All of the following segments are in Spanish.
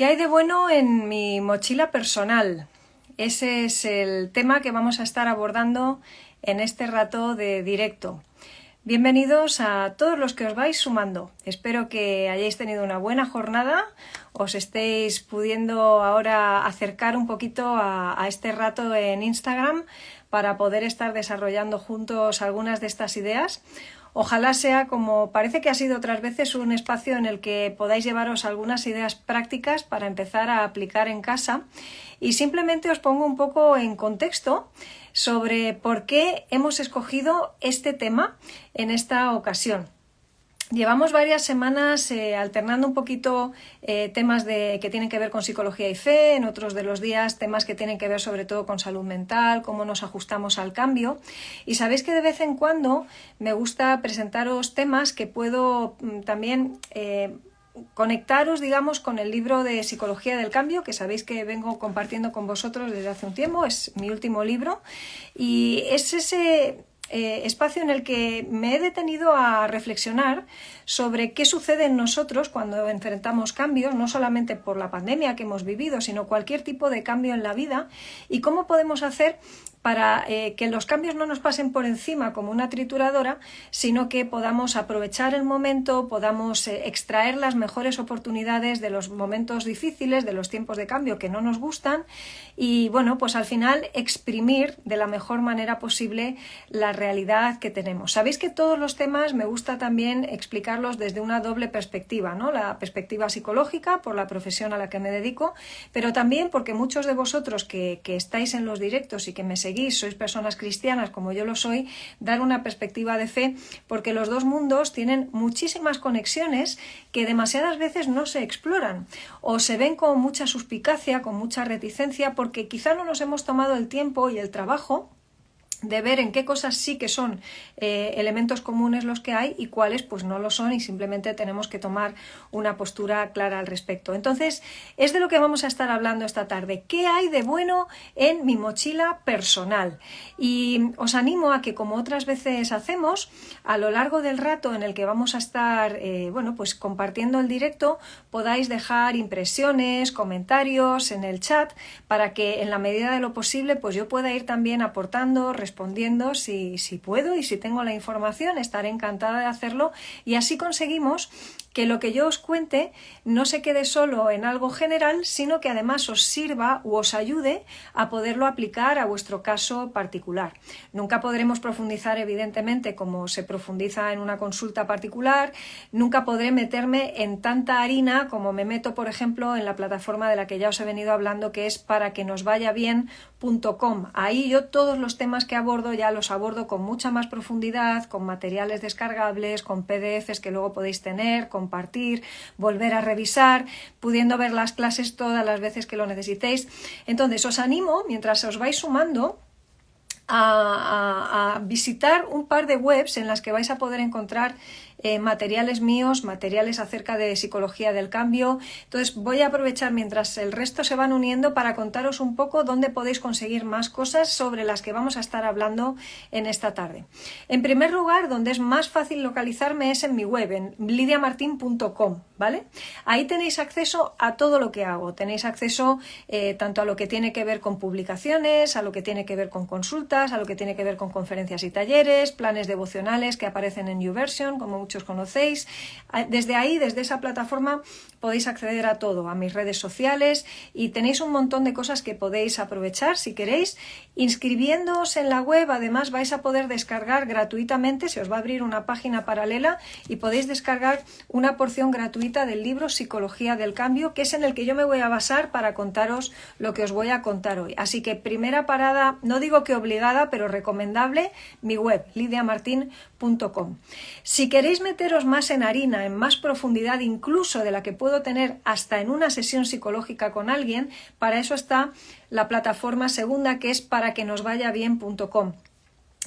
¿Qué hay de bueno en mi mochila personal? Ese es el tema que vamos a estar abordando en este rato de directo. Bienvenidos a todos los que os vais sumando. Espero que hayáis tenido una buena jornada, os estéis pudiendo ahora acercar un poquito a este rato en Instagram para poder estar desarrollando juntos algunas de estas ideas. Ojalá sea, como parece que ha sido otras veces, un espacio en el que podáis llevaros algunas ideas prácticas para empezar a aplicar en casa. Y simplemente os pongo un poco en contexto sobre por qué hemos escogido este tema en esta ocasión. Llevamos varias semanas alternando un poquito temas que tienen que ver con psicología y fe, en otros de los días temas que tienen que ver sobre todo con salud mental, cómo nos ajustamos al cambio. Y sabéis que de vez en cuando me gusta presentaros temas que puedo también conectaros, digamos, con el libro de Psicología del Cambio, que sabéis que vengo compartiendo con vosotros desde hace un tiempo, es mi último libro, y es ese espacio en el que me he detenido a reflexionar sobre qué sucede en nosotros cuando enfrentamos cambios, no solamente por la pandemia que hemos vivido, sino cualquier tipo de cambio en la vida, y cómo podemos hacer para que los cambios no nos pasen por encima como una trituradora, sino que podamos aprovechar el momento, podamos extraer las mejores oportunidades de los momentos difíciles, de los tiempos de cambio que no nos gustan y, bueno, pues al final exprimir de la mejor manera posible la realidad que tenemos. Sabéis que todos los temas me gusta también explicarlos desde una doble perspectiva, ¿no? La perspectiva psicológica por la profesión a la que me dedico, pero también porque muchos de vosotros que estáis en los directos y que me seguís, sois personas cristianas como yo lo soy, dar una perspectiva de fe, porque los dos mundos tienen muchísimas conexiones que demasiadas veces no se exploran o se ven con mucha suspicacia, con mucha reticencia, porque quizá no nos hemos tomado el tiempo y el trabajo de ver en qué cosas sí que son elementos comunes los que hay y cuáles pues no lo son y simplemente tenemos que tomar una postura clara al respecto. Entonces, es de lo que vamos a estar hablando esta tarde. ¿Qué hay de bueno en mi mochila personal? Y os animo a que, como otras veces hacemos, a lo largo del rato en el que vamos a estar pues compartiendo el directo, podáis dejar impresiones, comentarios en el chat para que en la medida de lo posible pues yo pueda ir también aportando, respondiendo si puedo y si tengo la información, estaré encantada de hacerlo y así conseguimos que lo que yo os cuente no se quede solo en algo general, sino que además os sirva o os ayude a poderlo aplicar a vuestro caso particular. Nunca podremos profundizar, evidentemente, como se profundiza en una consulta particular, nunca podré meterme en tanta harina como me meto, por ejemplo, en la plataforma de la que ya os he venido hablando, que es paraquenosvayabien.com. Ahí yo todos los temas que abordo ya los abordo con mucha más profundidad, con materiales descargables, con PDFs que luego podéis tener, compartir, volver a revisar, pudiendo ver las clases todas las veces que lo necesitéis. Entonces os animo, mientras os vais sumando, a visitar un par de webs en las que vais a poder encontrar materiales míos, materiales acerca de psicología del cambio. Entonces voy a aprovechar mientras el resto se van uniendo para contaros un poco dónde podéis conseguir más cosas sobre las que vamos a estar hablando en esta tarde. En primer lugar, donde es más fácil localizarme es en mi web, en lidiamartin.com, ¿vale? Ahí tenéis acceso a todo lo que hago. Tenéis acceso tanto a lo que tiene que ver con publicaciones, a lo que tiene que ver con consultas, a lo que tiene que ver con conferencias y talleres, planes devocionales que aparecen en YouVersion, como muchos conocéis. Desde ahí, desde esa plataforma, podéis acceder a todo, a mis redes sociales y tenéis un montón de cosas que podéis aprovechar si queréis. Inscribiéndoos en la web, además, vais a poder descargar gratuitamente, se os va a abrir una página paralela y podéis descargar una porción gratuita del libro Psicología del Cambio, que es en el que yo me voy a basar para contaros lo que os voy a contar hoy. Así que primera parada, no digo que obligada, pero recomendable, mi web, lidiamartin.com. Si queréis meteros más en harina, en más profundidad, incluso de la que puedo tener hasta en una sesión psicológica con alguien, para eso está la plataforma segunda, que es paraquenosvayabien.com.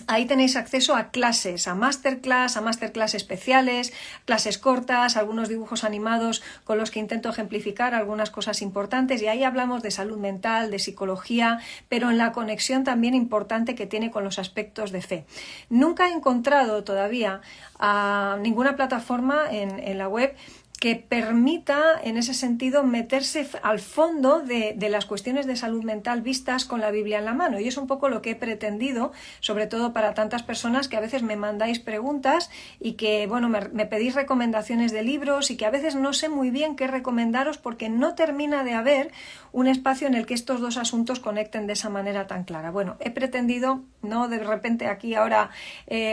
Ahí tenéis acceso a clases, a masterclass especiales, clases cortas, algunos dibujos animados con los que intento ejemplificar algunas cosas importantes y ahí hablamos de salud mental, de psicología, pero en la conexión también importante que tiene con los aspectos de fe. Nunca he encontrado todavía a ninguna plataforma en la web que permita en ese sentido meterse al fondo de las cuestiones de salud mental vistas con la Biblia en la mano. Y es un poco lo que he pretendido, sobre todo para tantas personas que a veces me mandáis preguntas y que bueno, me pedís recomendaciones de libros y que a veces no sé muy bien qué recomendaros porque no termina de haber un espacio en el que estos dos asuntos conecten de esa manera tan clara. Bueno, he pretendido no de repente aquí ahora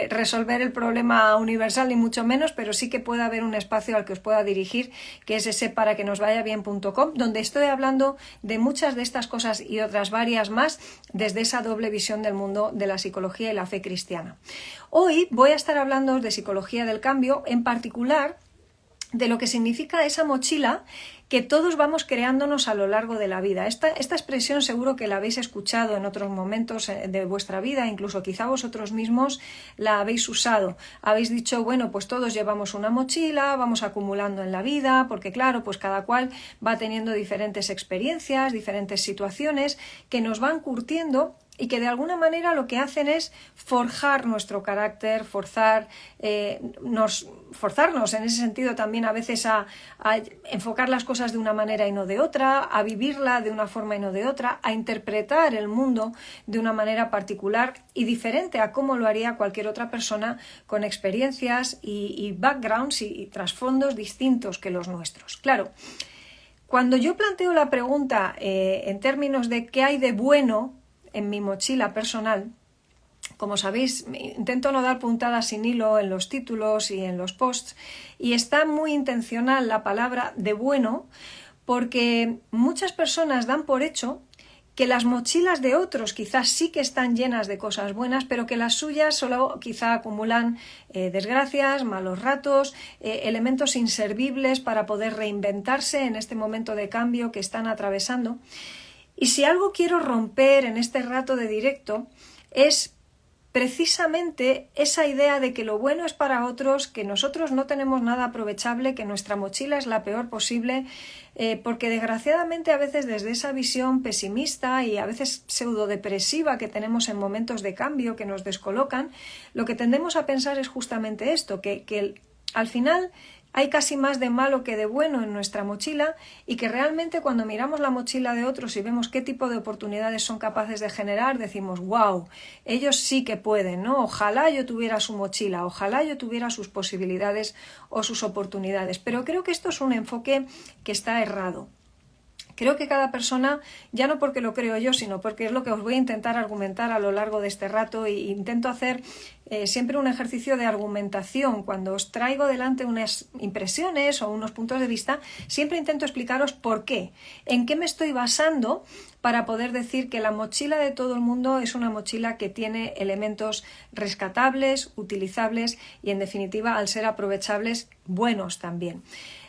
resolver el problema universal ni mucho menos, pero sí que puede haber un espacio al que os pueda dirigir, que es ese paraquenosvayabien.com, donde estoy hablando de muchas de estas cosas y otras varias más desde esa doble visión del mundo de la psicología y la fe cristiana. Hoy voy a estar hablando de psicología del cambio, en particular de lo que significa esa mochila que todos vamos creándonos a lo largo de la vida. Esta expresión seguro que la habéis escuchado en otros momentos de vuestra vida, incluso quizá vosotros mismos la habéis usado. Habéis dicho, bueno, pues todos llevamos una mochila, vamos acumulando en la vida, porque claro, pues cada cual va teniendo diferentes experiencias, diferentes situaciones que nos van curtiendo y que de alguna manera lo que hacen es forjar nuestro carácter, forzarnos en ese sentido también a veces a enfocar las cosas de una manera y no de otra, a vivirla de una forma y no de otra, a interpretar el mundo de una manera particular y diferente a cómo lo haría cualquier otra persona con experiencias y backgrounds y trasfondos distintos que los nuestros. Claro, cuando yo planteo la pregunta en términos de qué hay de bueno en mi mochila personal, como sabéis, intento no dar puntadas sin hilo en los títulos y en los posts, y está muy intencional la palabra de bueno, porque muchas personas dan por hecho que las mochilas de otros quizás sí que están llenas de cosas buenas, pero que las suyas solo quizá acumulan desgracias, malos ratos, elementos inservibles para poder reinventarse en este momento de cambio que están atravesando. Y si algo quiero romper en este rato de directo es precisamente esa idea de que lo bueno es para otros, que nosotros no tenemos nada aprovechable, que nuestra mochila es la peor posible, porque desgraciadamente a veces desde esa visión pesimista y a veces pseudodepresiva que tenemos en momentos de cambio que nos descolocan, lo que tendemos a pensar es justamente esto, que al final hay casi más de malo que de bueno en nuestra mochila y que realmente cuando miramos la mochila de otros y vemos qué tipo de oportunidades son capaces de generar, decimos, wow, ellos sí que pueden, ¿no? Ojalá yo tuviera su mochila, ojalá yo tuviera sus posibilidades o sus oportunidades. Pero creo que esto es un enfoque que está errado. Creo que cada persona, ya no porque lo creo yo, sino porque es lo que os voy a intentar argumentar a lo largo de este rato e intento hacer siempre un ejercicio de argumentación. Cuando os traigo delante unas impresiones o unos puntos de vista, siempre intento explicaros por qué, en qué me estoy basando para poder decir que la mochila de todo el mundo es una mochila que tiene elementos rescatables, utilizables y en definitiva, al ser aprovechables, buenos también.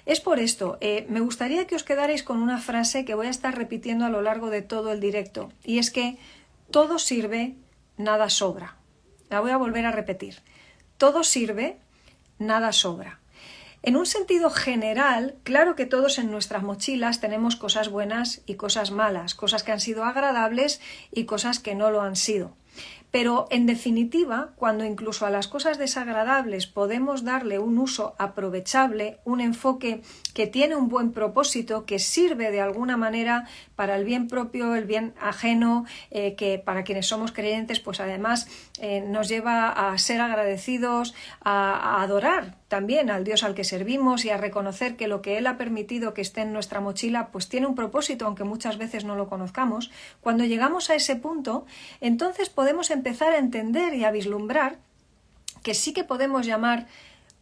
Es por esto, me gustaría que os quedarais con una frase que voy a estar repitiendo a lo largo de todo el directo, y es que todo sirve, nada sobra. La voy a volver a repetir. Todo sirve, nada sobra. En un sentido general, claro que todos en nuestras mochilas tenemos cosas buenas y cosas malas, cosas que han sido agradables y cosas que no lo han sido. Pero, en definitiva, cuando incluso a las cosas desagradables podemos darle un uso aprovechable, un enfoque que tiene un buen propósito, que sirve de alguna manera para el bien propio, el bien ajeno, que para quienes somos creyentes, pues además nos lleva a ser agradecidos, a adorar también al Dios al que servimos y a reconocer que lo que Él ha permitido que esté en nuestra mochila pues tiene un propósito, aunque muchas veces no lo conozcamos. Cuando llegamos a ese punto, entonces podemos empezar a entender y a vislumbrar que sí que podemos llamar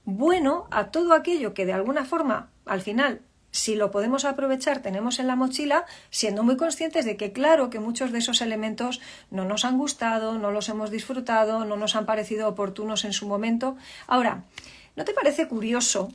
bueno a todo aquello que de alguna forma, al final, si lo podemos aprovechar, tenemos en la mochila, siendo muy conscientes de que claro que muchos de esos elementos no nos han gustado, no los hemos disfrutado, no nos han parecido oportunos en su momento. Ahora, ¿no te parece curioso?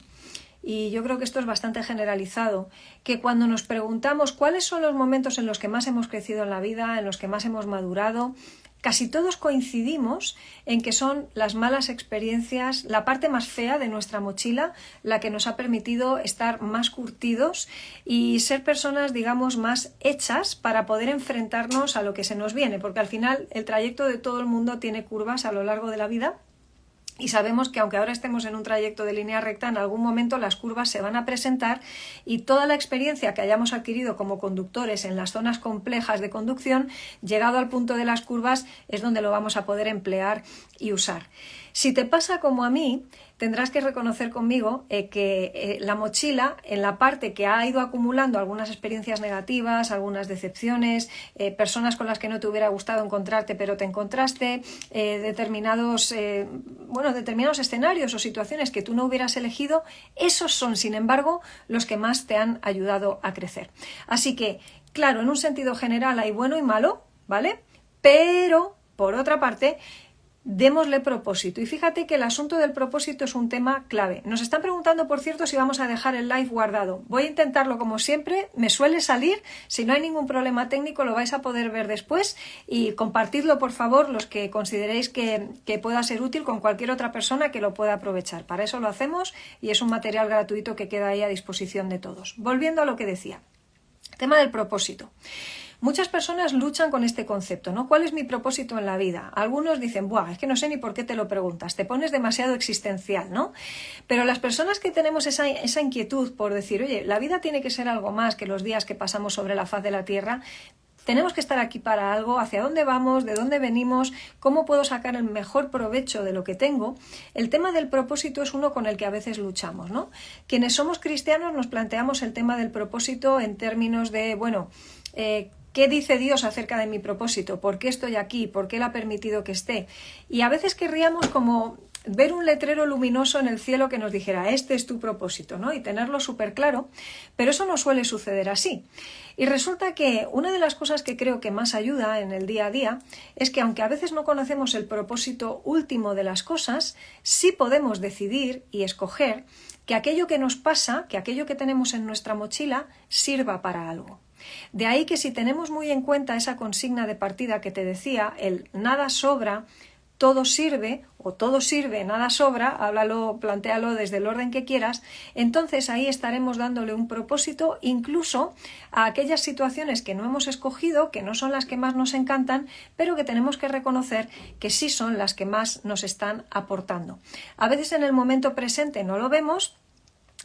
Y yo creo que esto es bastante generalizado, que cuando nos preguntamos cuáles son los momentos en los que más hemos crecido en la vida, en los que más hemos madurado, casi todos coincidimos en que son las malas experiencias, la parte más fea de nuestra mochila, la que nos ha permitido estar más curtidos y ser personas, digamos, más hechas para poder enfrentarnos a lo que se nos viene, porque al final el trayecto de todo el mundo tiene curvas a lo largo de la vida. Y sabemos que aunque ahora estemos en un trayecto de línea recta, en algún momento las curvas se van a presentar y toda la experiencia que hayamos adquirido como conductores en las zonas complejas de conducción, llegado al punto de las curvas, es donde lo vamos a poder emplear y usar. Si te pasa como a mí, tendrás que reconocer conmigo que la mochila, en la parte que ha ido acumulando algunas experiencias negativas, algunas decepciones, personas con las que no te hubiera gustado encontrarte pero te encontraste, determinados escenarios o situaciones que tú no hubieras elegido, esos son, sin embargo, los que más te han ayudado a crecer. Así que, claro, en un sentido general hay bueno y malo, ¿vale? Pero, por otra parte, démosle propósito. Y fíjate que el asunto del propósito es un tema clave. Nos están preguntando, por cierto, si vamos a dejar el live guardado. Voy a intentarlo como siempre, me suele salir. Si no hay ningún problema técnico lo vais a poder ver después y compartidlo, por favor, los que consideréis que pueda ser útil con cualquier otra persona que lo pueda aprovechar. Para eso lo hacemos y es un material gratuito que queda ahí a disposición de todos. Volviendo a lo que decía, tema del propósito. Muchas personas luchan con este concepto, ¿no? ¿Cuál es mi propósito en la vida? Algunos dicen, ¡buah! Es que no sé ni por qué te lo preguntas, te pones demasiado existencial, ¿no? Pero las personas que tenemos esa inquietud por decir, oye, la vida tiene que ser algo más que los días que pasamos sobre la faz de la Tierra, tenemos que estar aquí para algo, hacia dónde vamos, de dónde venimos, cómo puedo sacar el mejor provecho de lo que tengo. El tema del propósito es uno con el que a veces luchamos, ¿no? Quienes somos cristianos nos planteamos el tema del propósito en términos de, ¿qué dice Dios acerca de mi propósito? ¿Por qué estoy aquí? ¿Por qué Él ha permitido que esté? Y a veces querríamos como ver un letrero luminoso en el cielo que nos dijera, este es tu propósito, ¿no? Y tenerlo súper claro, pero eso no suele suceder así. Y resulta que una de las cosas que creo que más ayuda en el día a día es que aunque a veces no conocemos el propósito último de las cosas, sí podemos decidir y escoger que aquello que nos pasa, que aquello que tenemos en nuestra mochila, sirva para algo. De ahí que si tenemos muy en cuenta esa consigna de partida que te decía, el nada sobra, todo sirve, o todo sirve, nada sobra, plantéalo desde el orden que quieras, entonces ahí estaremos dándole un propósito incluso a aquellas situaciones que no hemos escogido, que no son las que más nos encantan, pero que tenemos que reconocer que sí son las que más nos están aportando. A veces en el momento presente no lo vemos,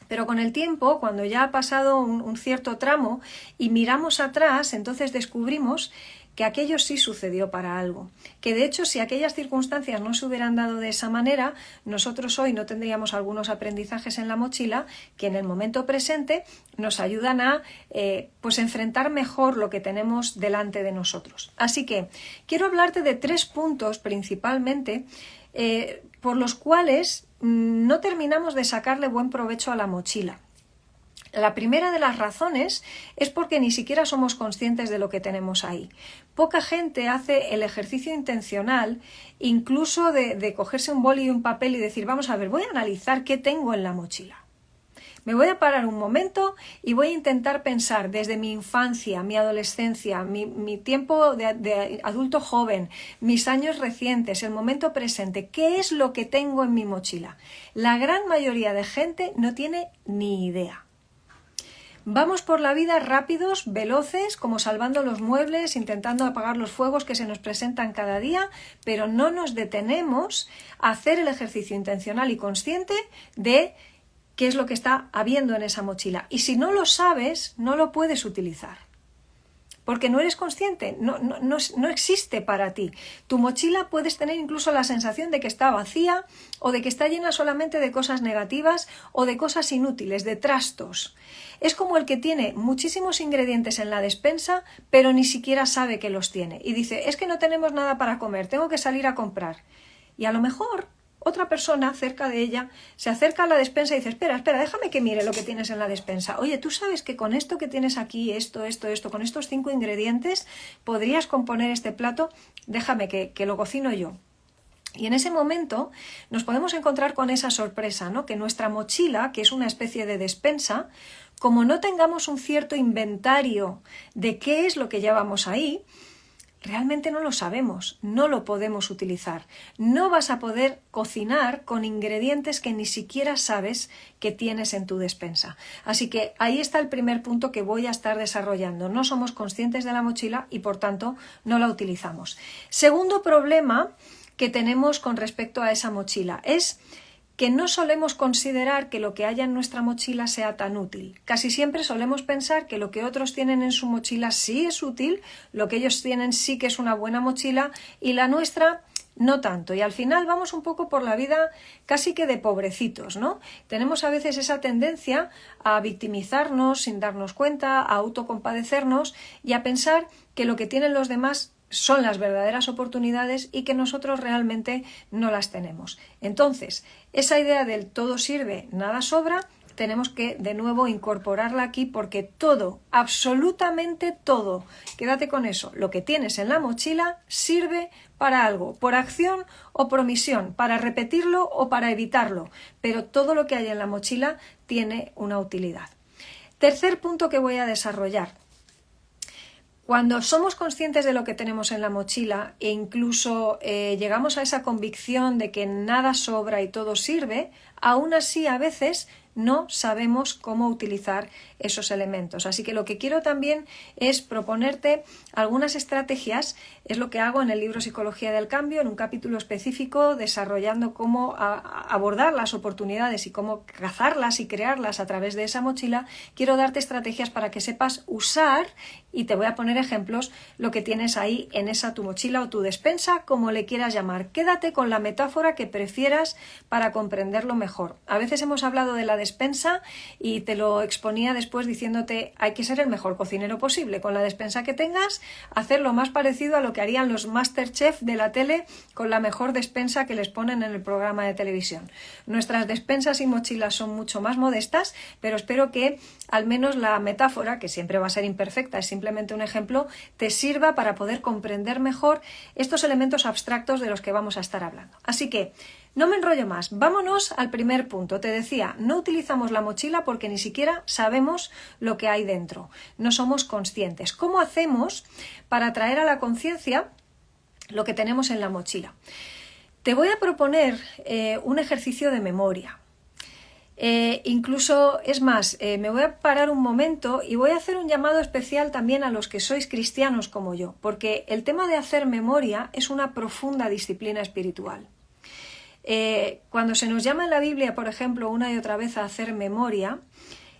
pero con el tiempo, cuando ya ha pasado un cierto tramo y miramos atrás, entonces descubrimos que aquello sí sucedió para algo. Que de hecho, si aquellas circunstancias no se hubieran dado de esa manera, nosotros hoy no tendríamos algunos aprendizajes en la mochila que en el momento presente nos ayudan a enfrentar mejor lo que tenemos delante de nosotros. Así que quiero hablarte de 3 puntos principalmente por los cuales no terminamos de sacarle buen provecho a la mochila. La primera de las razones es porque ni siquiera somos conscientes de lo que tenemos ahí. Poca gente hace el ejercicio intencional, incluso de cogerse un boli y un papel y decir, vamos a ver, voy a analizar qué tengo en la mochila. Me voy a parar un momento y voy a intentar pensar desde mi infancia, mi adolescencia, mi tiempo de adulto joven, mis años recientes, el momento presente, ¿qué es lo que tengo en mi mochila? La gran mayoría de gente no tiene ni idea. Vamos por la vida rápidos, veloces, como salvando los muebles, intentando apagar los fuegos que se nos presentan cada día, pero no nos detenemos a hacer el ejercicio intencional y consciente de qué es lo que está habiendo en esa mochila. Y si no lo sabes, no lo puedes utilizar. Porque no eres consciente, no existe para ti. Tu mochila puedes tener incluso la sensación de que está vacía o de que está llena solamente de cosas negativas o de cosas inútiles, de trastos. Es como el que tiene muchísimos ingredientes en la despensa, pero ni siquiera sabe que los tiene. Y dice, es que no tenemos nada para comer, tengo que salir a comprar. Y a lo mejor otra persona cerca de ella se acerca a la despensa y dice, espera, déjame que mire lo que tienes en la despensa. Oye, ¿tú sabes que con esto que tienes aquí, esto, con estos 5 ingredientes, podrías componer este plato? Déjame que lo cocino yo. Y en ese momento nos podemos encontrar con esa sorpresa, ¿no? Que nuestra mochila, que es una especie de despensa, como no tengamos un cierto inventario de qué es lo que llevamos ahí, realmente no lo sabemos, no lo podemos utilizar. No vas a poder cocinar con ingredientes que ni siquiera sabes que tienes en tu despensa. Así que ahí está el primer punto que voy a estar desarrollando. No somos conscientes de la mochila y por tanto no la utilizamos. Segundo problema que tenemos con respecto a esa mochila. Es que no solemos considerar que lo que haya en nuestra mochila sea tan útil. Casi siempre solemos pensar que lo que otros tienen en su mochila sí es útil, lo que ellos tienen sí que es una buena mochila y la nuestra no tanto. Y al final vamos un poco por la vida casi que de pobrecitos, ¿no? Tenemos a veces esa tendencia a victimizarnos sin darnos cuenta, a autocompadecernos y a pensar que lo que tienen los demás son las verdaderas oportunidades y que nosotros realmente no las tenemos. Entonces, esa idea del todo sirve, nada sobra, tenemos que de nuevo incorporarla aquí porque todo, absolutamente todo, quédate con eso, lo que tienes en la mochila sirve para algo, por acción o por omisión, para repetirlo o para evitarlo, pero todo lo que hay en la mochila tiene una utilidad. Tercer punto que voy a desarrollar. Cuando somos conscientes de lo que tenemos en la mochila e incluso llegamos a esa convicción de que nada sobra y todo sirve, aún así a veces no sabemos cómo utilizar esos elementos. Así que lo que quiero también es proponerte algunas estrategias, es lo que hago en el libro Psicología del Cambio, en un capítulo específico desarrollando cómo abordar las oportunidades y cómo cazarlas y crearlas a través de esa mochila. Quiero darte estrategias para que sepas usar, y te voy a poner ejemplos, lo que tienes ahí en esa tu mochila o tu despensa, como le quieras llamar. Quédate con la metáfora que prefieras para comprenderlo mejor. A veces hemos hablado de la despensa y te lo exponía después diciéndote hay que ser el mejor cocinero posible. Con la despensa que tengas, hacer lo más parecido a lo que harían los Masterchef de la tele con la mejor despensa que les ponen en el programa de televisión. Nuestras despensas y mochilas son mucho más modestas, pero espero que al menos la metáfora, que siempre va a ser imperfecta, es simplemente un ejemplo, te sirva para poder comprender mejor estos elementos abstractos de los que vamos a estar hablando. Así que no me enrollo más, vámonos al primer punto. Te decía, no utilizamos la mochila porque ni siquiera sabemos lo que hay dentro, no somos conscientes. ¿Cómo hacemos para traer a la conciencia lo que tenemos en la mochila? Te voy a proponer un ejercicio de memoria. Incluso, es más, me voy a parar un momento y voy a hacer un llamado especial también a los que sois cristianos como yo, porque el tema de hacer memoria es una profunda disciplina espiritual. Cuando se nos llama en la Biblia, por ejemplo, una y otra vez a hacer memoria,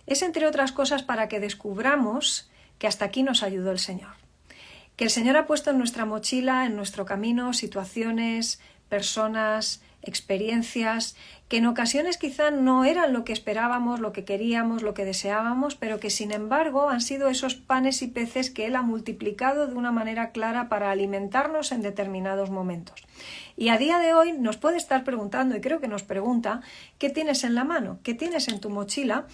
es entre otras cosas para que descubramos que hasta aquí nos ayudó el Señor. Que el Señor ha puesto en nuestra mochila, en nuestro camino, situaciones, personas, experiencias que en ocasiones quizá no eran lo que esperábamos, lo que queríamos, lo que deseábamos, pero que sin embargo han sido esos panes y peces que Él ha multiplicado de una manera clara para alimentarnos en determinados momentos. Y a día de hoy nos puede estar preguntando, y creo que nos pregunta, ¿qué tienes en la mano? ¿Qué tienes en tu mochila?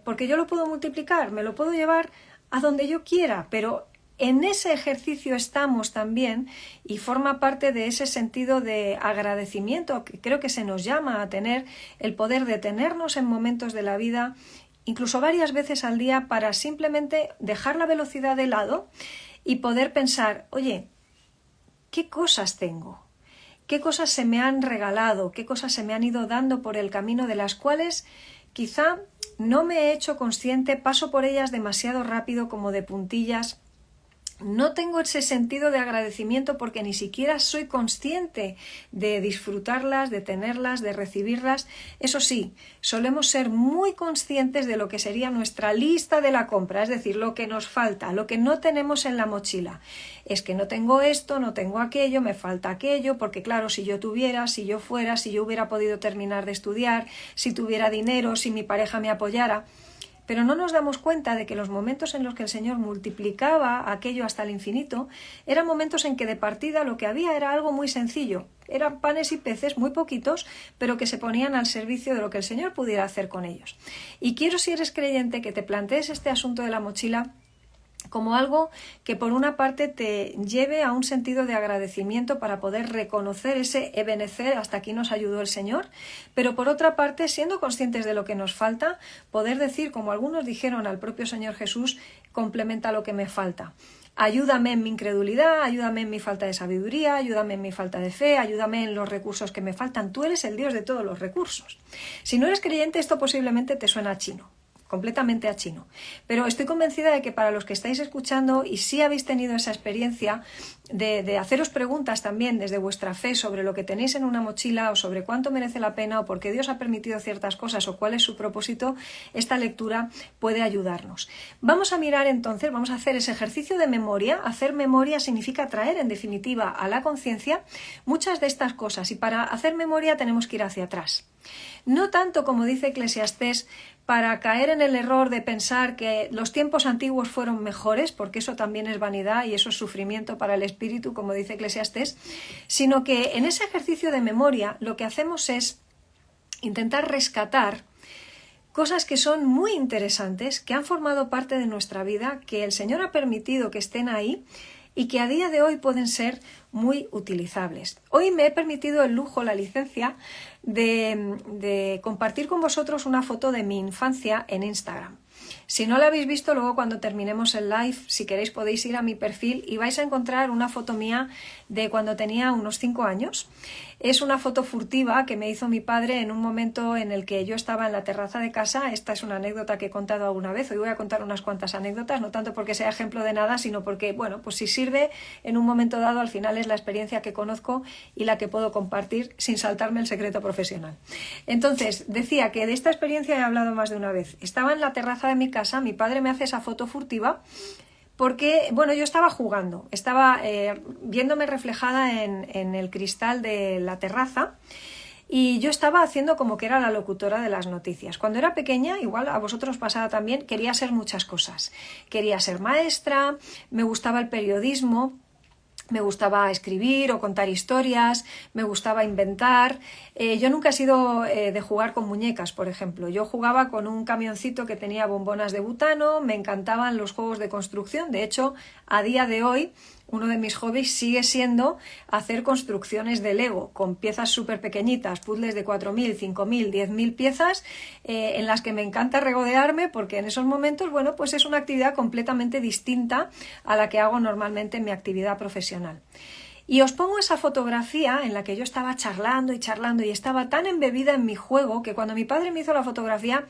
Porque yo lo puedo multiplicar, me lo puedo llevar a donde yo quiera, pero en ese ejercicio estamos también y forma parte de ese sentido de agradecimiento que creo que se nos llama a tener, el poder detenernos en momentos de la vida, incluso varias veces al día, para simplemente dejar la velocidad de lado y poder pensar, oye, ¿qué cosas tengo? ¿Qué cosas se me han regalado? ¿Qué cosas se me han ido dando por el camino de las cuales quizá no me he hecho consciente, paso por ellas demasiado rápido como de puntillas? No tengo ese sentido de agradecimiento porque ni siquiera soy consciente de disfrutarlas, de tenerlas, de recibirlas. Eso sí, solemos ser muy conscientes de lo que sería nuestra lista de la compra, es decir, lo que nos falta, lo que no tenemos en la mochila. Es que no tengo esto, no tengo aquello, me falta aquello, porque claro, si yo tuviera, si yo fuera, si yo hubiera podido terminar de estudiar, si tuviera dinero, si mi pareja me apoyara. Pero no nos damos cuenta de que los momentos en los que el Señor multiplicaba aquello hasta el infinito eran momentos en que de partida lo que había era algo muy sencillo. Eran panes y peces muy poquitos, pero que se ponían al servicio de lo que el Señor pudiera hacer con ellos. Y quiero, si eres creyente, que te plantees este asunto de la mochila como algo que por una parte te lleve a un sentido de agradecimiento para poder reconocer ese ebenecer, hasta aquí nos ayudó el Señor, pero por otra parte, siendo conscientes de lo que nos falta, poder decir, como algunos dijeron al propio Señor Jesús, complementa lo que me falta. Ayúdame en mi incredulidad, ayúdame en mi falta de sabiduría, ayúdame en mi falta de fe, ayúdame en los recursos que me faltan. Tú eres el Dios de todos los recursos. Si no eres creyente, esto posiblemente te suena chino. completamente a chino. Pero estoy convencida de que para los que estáis escuchando y si habéis tenido esa experiencia de haceros preguntas también desde vuestra fe sobre lo que tenéis en una mochila o sobre cuánto merece la pena o por qué Dios ha permitido ciertas cosas o cuál es su propósito, esta lectura puede ayudarnos. Vamos a mirar entonces, vamos a hacer ese ejercicio de memoria. Hacer memoria significa traer en definitiva a la conciencia muchas de estas cosas y para hacer memoria tenemos que ir hacia atrás. No tanto como dice Eclesiastés para caer en el error de pensar que los tiempos antiguos fueron mejores, porque eso también es vanidad y eso es sufrimiento para el espíritu, como dice Eclesiastés, sino que en ese ejercicio de memoria lo que hacemos es intentar rescatar cosas que son muy interesantes, que han formado parte de nuestra vida, que el Señor ha permitido que estén ahí y que a día de hoy pueden ser muy utilizables. Hoy me he permitido el lujo, la licencia de compartir con vosotros una foto de mi infancia en Instagram. Si no la habéis visto, luego cuando terminemos el live, si queréis podéis ir a mi perfil y vais a encontrar una foto mía de cuando tenía unos 5 años. Es una foto furtiva que me hizo mi padre en un momento en el que yo estaba en la terraza de casa. Esta es una anécdota que he contado alguna vez. Hoy voy a contar unas cuantas anécdotas, no tanto porque sea ejemplo de nada, sino porque, bueno, pues si sirve en un momento dado, al final es la experiencia que conozco y la que puedo compartir sin saltarme el secreto profesional. Entonces, decía que de esta experiencia he hablado más de una vez. Estaba en la terraza de mi casa, mi padre me hace esa foto furtiva porque, bueno, yo estaba jugando, estaba viéndome reflejada en el cristal de la terraza y yo estaba haciendo como que era la locutora de las noticias. Cuando era pequeña, igual a vosotros pasaba también, quería ser muchas cosas. Quería ser maestra, me gustaba el periodismo, me gustaba escribir o contar historias, me gustaba inventar. Yo nunca he sido de jugar con muñecas, por ejemplo. Yo jugaba con un camioncito que tenía bombonas de butano, me encantaban los juegos de construcción. De hecho, a día de hoy, uno de mis hobbies sigue siendo hacer construcciones de Lego con piezas súper pequeñitas, puzzles de 4.000, 5.000, 10.000 piezas en las que me encanta regodearme porque en esos momentos, bueno, pues es una actividad completamente distinta a la que hago normalmente en mi actividad profesional. Y os pongo esa fotografía en la que yo estaba charlando y estaba tan embebida en mi juego que cuando mi padre me hizo la fotografía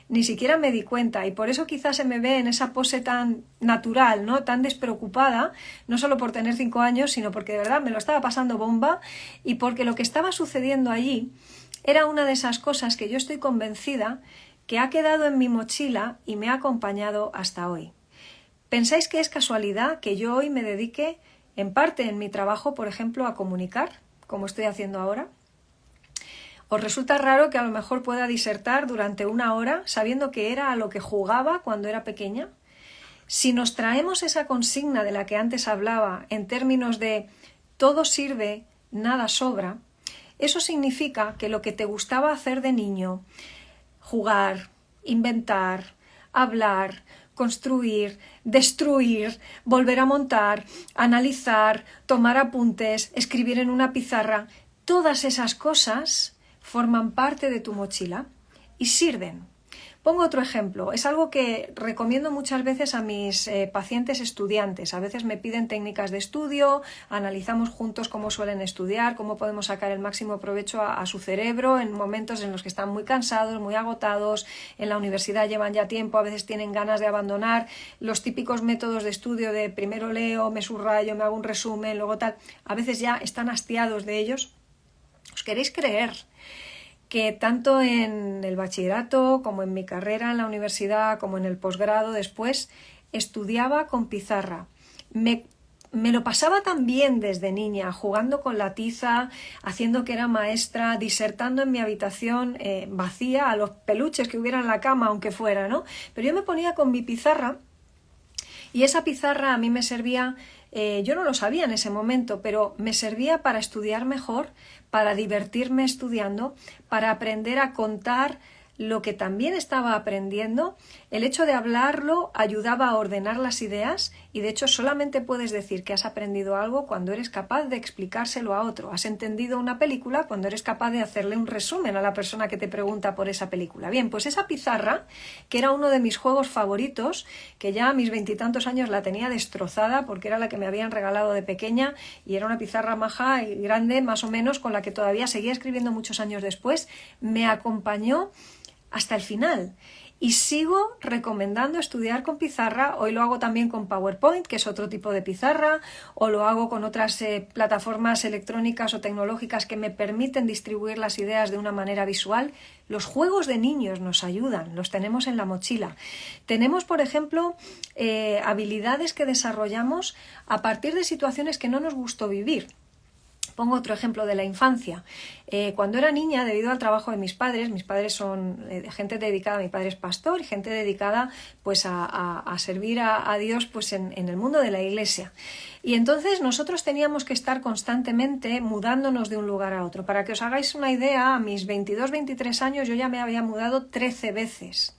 ni siquiera me di cuenta y por eso quizás se me ve en esa pose tan natural, ¿no? Tan despreocupada, no solo por tener 5 años, sino porque de verdad me lo estaba pasando bomba y porque lo que estaba sucediendo allí era una de esas cosas que yo estoy convencida que ha quedado en mi mochila y me ha acompañado hasta hoy. ¿Pensáis que es casualidad que yo hoy me dedique en parte en mi trabajo, por ejemplo, a comunicar, como estoy haciendo ahora? ¿Os resulta raro que a lo mejor pueda disertar durante 1 hora sabiendo que era a lo que jugaba cuando era pequeña? Si nos traemos esa consigna de la que antes hablaba en términos de todo sirve, nada sobra, eso significa que lo que te gustaba hacer de niño, jugar, inventar, hablar, construir, destruir, volver a montar, analizar, tomar apuntes, escribir en una pizarra, todas esas cosas forman parte de tu mochila y sirven. Pongo otro ejemplo. Es algo que recomiendo muchas veces a mis pacientes estudiantes. A veces me piden técnicas de estudio, analizamos juntos cómo suelen estudiar, cómo podemos sacar el máximo provecho a su cerebro en momentos en los que están muy cansados, muy agotados, en la universidad llevan ya tiempo, a veces tienen ganas de abandonar los típicos métodos de estudio de primero leo, me subrayo, me hago un resumen, luego tal. A veces ya están hastiados de ellos. ¿Os queréis creer que tanto en el bachillerato como en mi carrera en la universidad como en el posgrado después estudiaba con pizarra? Me lo pasaba tan bien desde niña, jugando con la tiza, haciendo que era maestra, disertando en mi habitación vacía a los peluches que hubiera en la cama, aunque fuera, ¿no? Pero yo me ponía con mi pizarra y esa pizarra a mí me servía, yo no lo sabía en ese momento, pero me servía para estudiar mejor, para divertirme estudiando, para aprender a contar lo que también estaba aprendiendo. El hecho de hablarlo ayudaba a ordenar las ideas y de hecho solamente puedes decir que has aprendido algo cuando eres capaz de explicárselo a otro. Has entendido una película cuando eres capaz de hacerle un resumen a la persona que te pregunta por esa película. Bien, pues esa pizarra, que era uno de mis juegos favoritos, que ya a mis 20 y tantos años la tenía destrozada porque era la que me habían regalado de pequeña y era una pizarra maja y grande más o menos con la que todavía seguía escribiendo muchos años después, me acompañó hasta el final. y sigo recomendando estudiar con pizarra. Hoy lo hago también con PowerPoint, que es otro tipo de pizarra, o lo hago con otras plataformas electrónicas o tecnológicas que me permiten distribuir las ideas de una manera visual. Los juegos de niños nos ayudan, los tenemos en la mochila. Tenemos, por ejemplo, habilidades que desarrollamos a partir de situaciones que no nos gustó vivir. Pongo otro ejemplo de la infancia. Cuando era niña, debido al trabajo de mis padres son gente dedicada, mi padre es pastor y gente dedicada pues a servir a Dios pues en el mundo de la iglesia. Y entonces nosotros teníamos que estar constantemente mudándonos de un lugar a otro. Para que os hagáis una idea, a mis 22-23 años yo ya me había mudado 13 veces.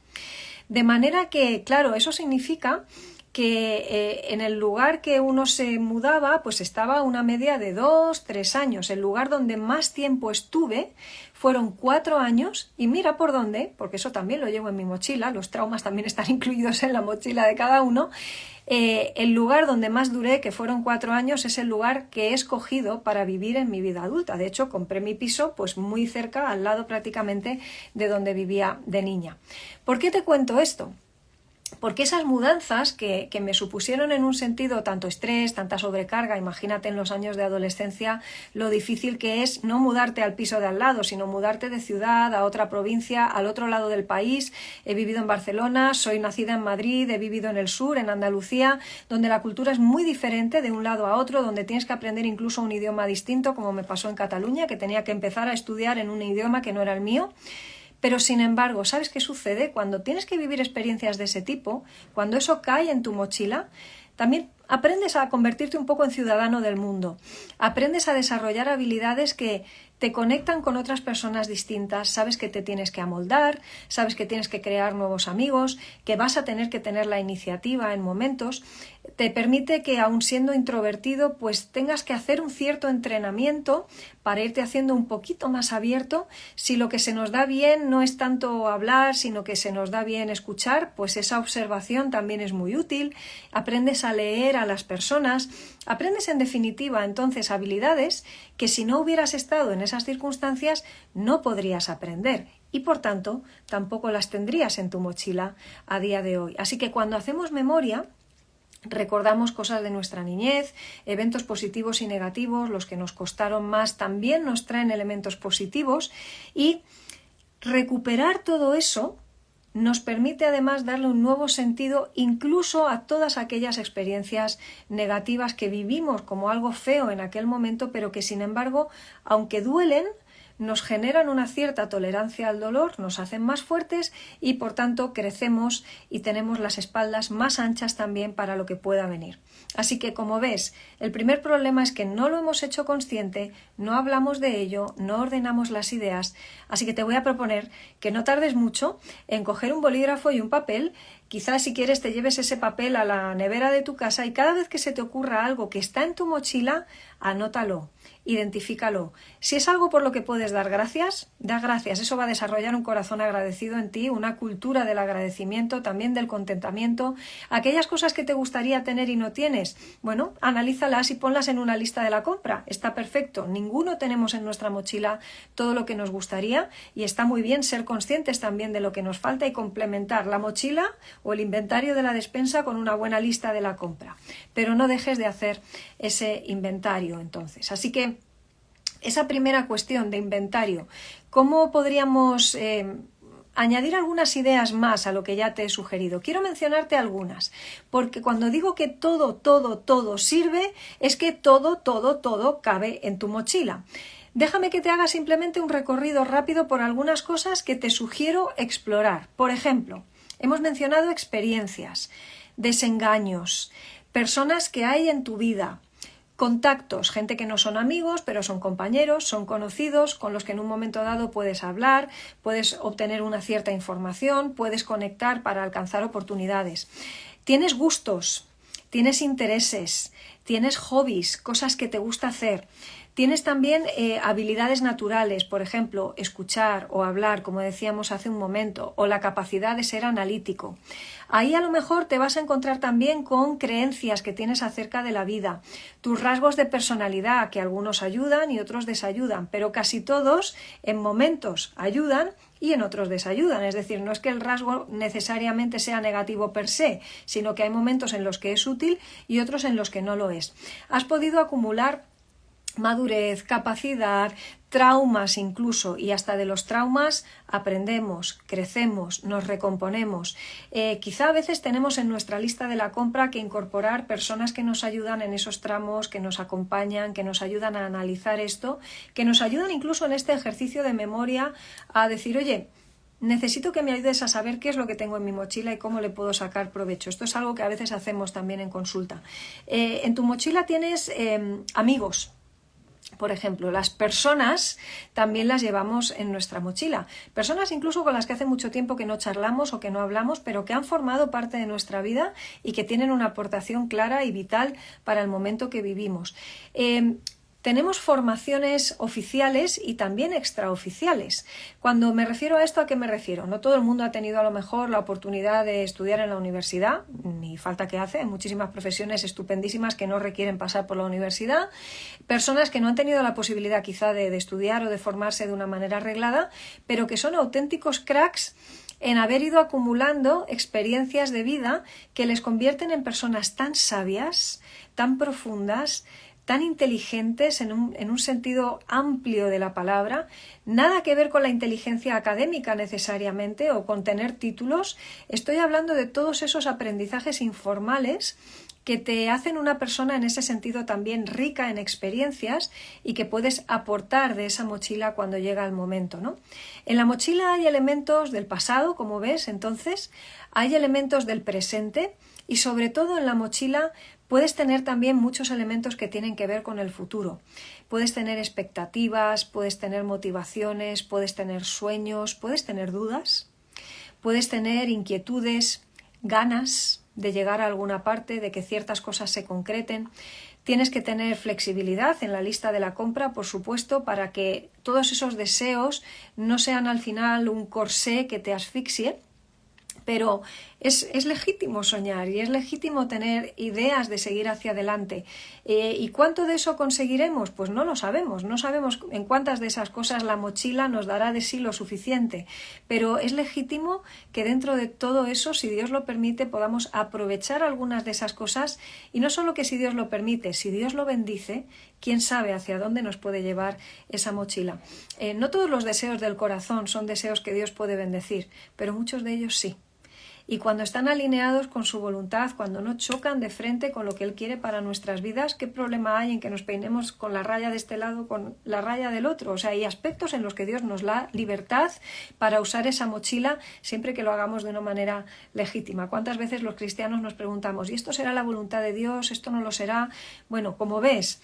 De manera que, claro, eso significa que en el lugar que uno se mudaba, pues estaba una media de 2-3 años. El lugar donde más tiempo estuve fueron 4 años, y mira por dónde, porque eso también lo llevo en mi mochila, los traumas también están incluidos en la mochila de cada uno. El lugar donde más duré, que fueron 4 años, es el lugar que he escogido para vivir en mi vida adulta. De hecho, compré mi piso pues muy cerca, al lado prácticamente de donde vivía de niña. ¿Por qué te cuento esto? Porque esas mudanzas que me supusieron en un sentido tanto estrés, tanta sobrecarga, imagínate en los años de adolescencia lo difícil que es no mudarte al piso de al lado, sino mudarte de ciudad a otra provincia, al otro lado del país. He vivido en Barcelona, soy nacida en Madrid, he vivido en el sur, en Andalucía, donde la cultura es muy diferente de un lado a otro, donde tienes que aprender incluso un idioma distinto, como me pasó en Cataluña, que tenía que empezar a estudiar en un idioma que no era el mío. Pero sin embargo, ¿sabes qué sucede? Cuando tienes que vivir experiencias de ese tipo, cuando eso cae en tu mochila, también aprendes a convertirte un poco en ciudadano del mundo. Aprendes a desarrollar habilidades que te conectan con otras personas distintas, sabes que te tienes que amoldar, sabes que tienes que crear nuevos amigos, que vas a tener que tener la iniciativa en momentos. Te permite que, aun siendo introvertido, pues tengas que hacer un cierto entrenamiento para irte haciendo un poquito más abierto. Si lo que se nos da bien no es tanto hablar, sino que se nos da bien escuchar, pues esa observación también es muy útil. Aprendes a leer a las personas, aprendes en definitiva entonces habilidades que si no hubieras estado en esas circunstancias no podrías aprender y por tanto tampoco las tendrías en tu mochila a día de hoy. Así que cuando hacemos memoria, recordamos cosas de nuestra niñez, eventos positivos y negativos, los que nos costaron más también nos traen elementos positivos, y recuperar todo eso nos permite además darle un nuevo sentido incluso a todas aquellas experiencias negativas que vivimos como algo feo en aquel momento, pero que sin embargo, aunque duelen, nos generan una cierta tolerancia al dolor, nos hacen más fuertes y por tanto crecemos y tenemos las espaldas más anchas también para lo que pueda venir. Así que, como ves, el primer problema es que no lo hemos hecho consciente, no hablamos de ello, no ordenamos las ideas, así que te voy a proponer que no tardes mucho en coger un bolígrafo y un papel. Quizás si quieres te lleves ese papel a la nevera de tu casa y cada vez que se te ocurra algo que está en tu mochila, anótalo, identifícalo. Si es algo por lo que puedes dar gracias, da gracias. Eso va a desarrollar un corazón agradecido en ti, una cultura del agradecimiento, también del contentamiento. Aquellas cosas que te gustaría tener y no tienes, bueno, analízalas y ponlas en una lista de la compra. Está perfecto. Ninguno tenemos en nuestra mochila todo lo que nos gustaría y está muy bien ser conscientes también de lo que nos falta y complementar la mochila o el inventario de la despensa con una buena lista de la compra. Pero no dejes de hacer ese inventario entonces. Así que esa primera cuestión de inventario, ¿cómo podríamos añadir algunas ideas más a lo que ya te he sugerido? Quiero mencionarte algunas, porque cuando digo que todo sirve, es que todo cabe en tu mochila. Déjame que te haga simplemente un recorrido rápido por algunas cosas que te sugiero explorar. Por ejemplo, hemos mencionado experiencias, desengaños, personas que hay en tu vida, contactos, gente que no son amigos, pero son compañeros, son conocidos, con los que en un momento dado puedes hablar, puedes obtener una cierta información, puedes conectar para alcanzar oportunidades. Tienes gustos, tienes intereses, tienes hobbies, cosas que te gusta hacer. Tienes también habilidades naturales, por ejemplo, escuchar o hablar, como decíamos hace un momento, o la capacidad de ser analítico. Ahí a lo mejor te vas a encontrar también con creencias que tienes acerca de la vida, tus rasgos de personalidad, que algunos ayudan y otros desayudan, pero casi todos en momentos ayudan y en otros desayudan. Es decir, no es que el rasgo necesariamente sea negativo per se, sino que hay momentos en los que es útil y otros en los que no lo es. Has podido acumular madurez, capacidad, traumas incluso, y hasta de los traumas aprendemos, crecemos, nos recomponemos. Quizá a veces tenemos en nuestra lista de la compra que incorporar personas que nos ayudan en esos tramos, que nos acompañan, que nos ayudan a analizar esto, que nos ayudan incluso en este ejercicio de memoria a decir, oye, necesito que me ayudes a saber qué es lo que tengo en mi mochila y cómo le puedo sacar provecho. Esto es algo que a veces hacemos también en consulta. En tu mochila tienes amigos. Por ejemplo, las personas también las llevamos en nuestra mochila. Personas incluso con las que hace mucho tiempo que no charlamos o que no hablamos, pero que han formado parte de nuestra vida y que tienen una aportación clara y vital para el momento que vivimos. Tenemos formaciones oficiales y también extraoficiales. Cuando me refiero a esto, ¿a qué me refiero? No todo el mundo ha tenido a lo mejor la oportunidad de estudiar en la universidad, ni falta que hace, hay muchísimas profesiones estupendísimas que no requieren pasar por la universidad, personas que no han tenido la posibilidad quizá de estudiar o de formarse de una manera arreglada, pero que son auténticos cracks en haber ido acumulando experiencias de vida que les convierten en personas tan sabias, tan profundas, tan inteligentes en un sentido amplio de la palabra, nada que ver con la inteligencia académica necesariamente o con tener títulos. Estoy hablando de todos esos aprendizajes informales que te hacen una persona en ese sentido también rica en experiencias y que puedes aportar de esa mochila cuando llega el momento, ¿no? En la mochila hay elementos del pasado, como ves, entonces, hay elementos del presente y sobre todo en la mochila puedes tener también muchos elementos que tienen que ver con el futuro. Puedes tener expectativas, puedes tener motivaciones, puedes tener sueños, puedes tener dudas, puedes tener inquietudes, ganas de llegar a alguna parte, de que ciertas cosas se concreten. Tienes que tener flexibilidad en la lista de la compra, por supuesto, para que todos esos deseos no sean al final un corsé que te asfixie. Pero es legítimo soñar y es legítimo tener ideas de seguir hacia adelante. ¿Y cuánto de eso conseguiremos? Pues no lo sabemos. No sabemos en cuántas de esas cosas la mochila nos dará de sí lo suficiente. Pero es legítimo que dentro de todo eso, si Dios lo permite, podamos aprovechar algunas de esas cosas. Y no solo que si Dios lo permite, si Dios lo bendice, quién sabe hacia dónde nos puede llevar esa mochila. No todos los deseos del corazón son deseos que Dios puede bendecir, pero muchos de ellos sí. Y cuando están alineados con su voluntad, cuando no chocan de frente con lo que Él quiere para nuestras vidas, ¿qué problema hay en que nos peinemos con la raya de este lado, con la raya del otro? O sea, hay aspectos en los que Dios nos da libertad para usar esa mochila siempre que lo hagamos de una manera legítima. ¿Cuántas veces los cristianos nos preguntamos, ¿y esto será la voluntad de Dios? ¿Esto no lo será? Bueno, como ves,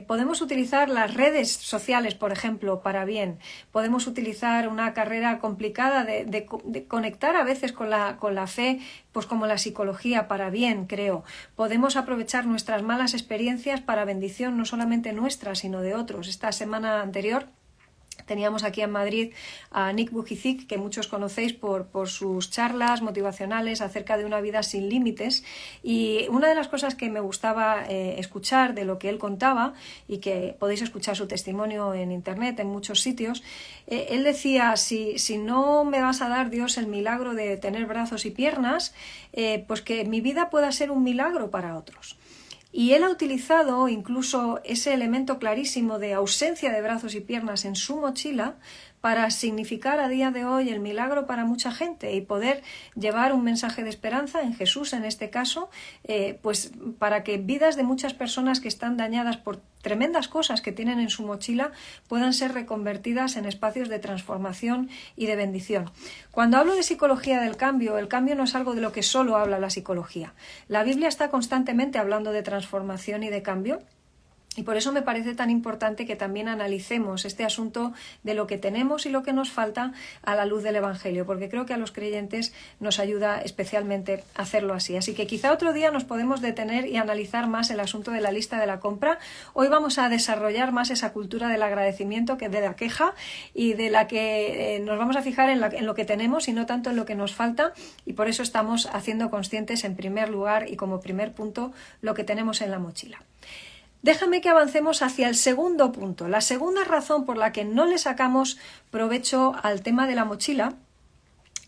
podemos utilizar las redes sociales, por ejemplo, para bien. Podemos utilizar una carrera complicada de conectar a veces con la fe, pues como la psicología, para bien, creo. Podemos aprovechar nuestras malas experiencias para bendición, no solamente nuestra, sino de otros. Esta semana anterior teníamos aquí en Madrid a Nick Vujicic, que muchos conocéis por sus charlas motivacionales acerca de una vida sin límites, y una de las cosas que me gustaba escuchar de lo que él contaba, y que podéis escuchar su testimonio en internet, en muchos sitios, él decía, si no me vas a dar, Dios, el milagro de tener brazos y piernas, pues que mi vida pueda ser un milagro para otros. Y él ha utilizado incluso ese elemento clarísimo de ausencia de brazos y piernas en su mochila para significar a día de hoy el milagro para mucha gente y poder llevar un mensaje de esperanza en Jesús, en este caso, pues para que vidas de muchas personas que están dañadas por tremendas cosas que tienen en su mochila puedan ser reconvertidas en espacios de transformación y de bendición. Cuando hablo de psicología del cambio, el cambio no es algo de lo que solo habla la psicología. La Biblia está constantemente hablando de transformación y de cambio. Y por eso me parece tan importante que también analicemos este asunto de lo que tenemos y lo que nos falta a la luz del Evangelio, porque creo que a los creyentes nos ayuda especialmente a hacerlo así. Así que quizá otro día nos podemos detener y analizar más el asunto de la lista de la compra. Hoy vamos a desarrollar más esa cultura del agradecimiento que de la queja y de la que nos vamos a fijar en lo que tenemos y no tanto en lo que nos falta, y por eso estamos haciendo conscientes en primer lugar y como primer punto lo que tenemos en la mochila. Déjame que avancemos hacia el segundo punto. La segunda razón por la que no le sacamos provecho al tema de la mochila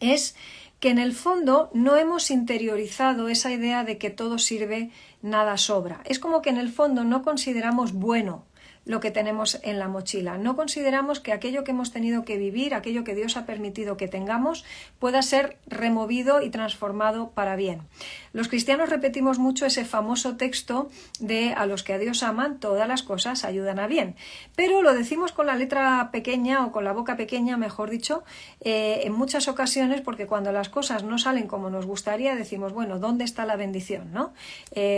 es que en el fondo no hemos interiorizado esa idea de que todo sirve, nada sobra. Es como que en el fondo no consideramos bueno lo que tenemos en la mochila. No consideramos que aquello que hemos tenido que vivir, aquello que Dios ha permitido que tengamos, pueda ser removido y transformado para bien. Los cristianos repetimos mucho ese famoso texto de a los que a Dios aman, todas las cosas ayudan a bien. Pero lo decimos con la letra pequeña o con la boca pequeña, mejor dicho, en muchas ocasiones, porque cuando las cosas no salen como nos gustaría, decimos, bueno, ¿dónde está la bendición, no?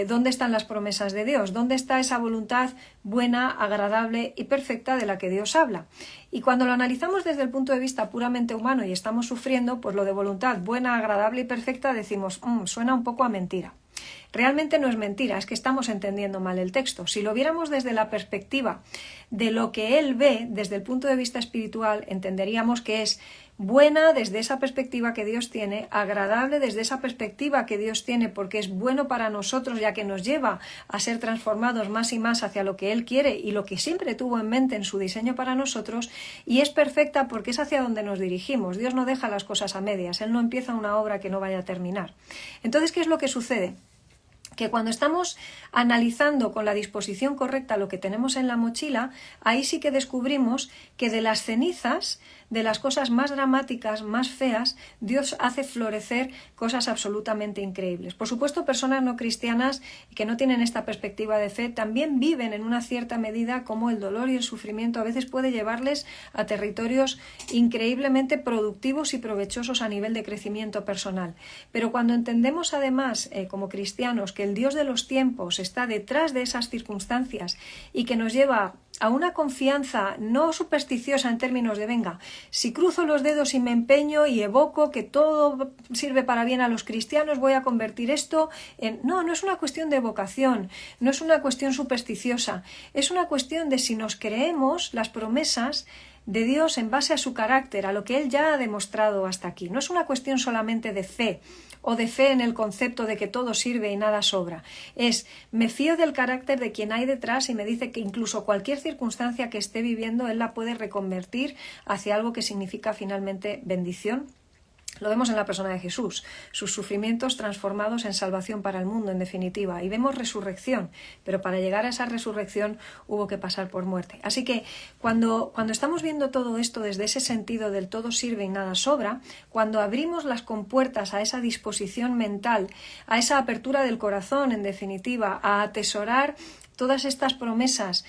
¿Dónde están las promesas de Dios? ¿Dónde está esa voluntad buena, agradable y perfecta de la que Dios habla? Y cuando lo analizamos desde el punto de vista puramente humano y estamos sufriendo, pues lo de voluntad buena, agradable y perfecta decimos, suena un poco a mentira. Realmente no es mentira, es que estamos entendiendo mal el texto. Si lo viéramos desde la perspectiva de lo que él ve, desde el punto de vista espiritual, entenderíamos que es buena desde esa perspectiva que Dios tiene, agradable desde esa perspectiva que Dios tiene porque es bueno para nosotros, ya que nos lleva a ser transformados más y más hacia lo que Él quiere y lo que siempre tuvo en mente en su diseño para nosotros, y es perfecta porque es hacia donde nos dirigimos. Dios no deja las cosas a medias, Él no empieza una obra que no vaya a terminar. Entonces, ¿qué es lo que sucede? Que cuando estamos analizando con la disposición correcta lo que tenemos en la mochila, ahí sí que descubrimos que de las cenizas, de las cosas más dramáticas, más feas, Dios hace florecer cosas absolutamente increíbles. Por supuesto, personas no cristianas que no tienen esta perspectiva de fe también viven en una cierta medida como el dolor y el sufrimiento a veces puede llevarles a territorios increíblemente productivos y provechosos a nivel de crecimiento personal. Pero cuando entendemos además, como cristianos, que el Dios de los tiempos está detrás de esas circunstancias y que nos lleva a una confianza no supersticiosa en términos de venga, si cruzo los dedos y me empeño y evoco que todo sirve para bien a los cristianos, voy a convertir esto en... No es una cuestión de evocación, no es una cuestión supersticiosa, es una cuestión de si nos creemos las promesas de Dios en base a su carácter, a lo que Él ya ha demostrado hasta aquí. No es una cuestión solamente de fe o de fe en el concepto de que todo sirve y nada sobra. Es, me fío del carácter de quien hay detrás y me dice que incluso cualquier circunstancia que esté viviendo, Él la puede reconvertir hacia algo que significa finalmente bendición. Lo vemos en la persona de Jesús, sus sufrimientos transformados en salvación para el mundo, en definitiva. Y vemos resurrección, pero para llegar a esa resurrección hubo que pasar por muerte. Así que cuando estamos viendo todo esto desde ese sentido del todo sirve y nada sobra, cuando abrimos las compuertas a esa disposición mental, a esa apertura del corazón, en definitiva, a atesorar todas estas promesas,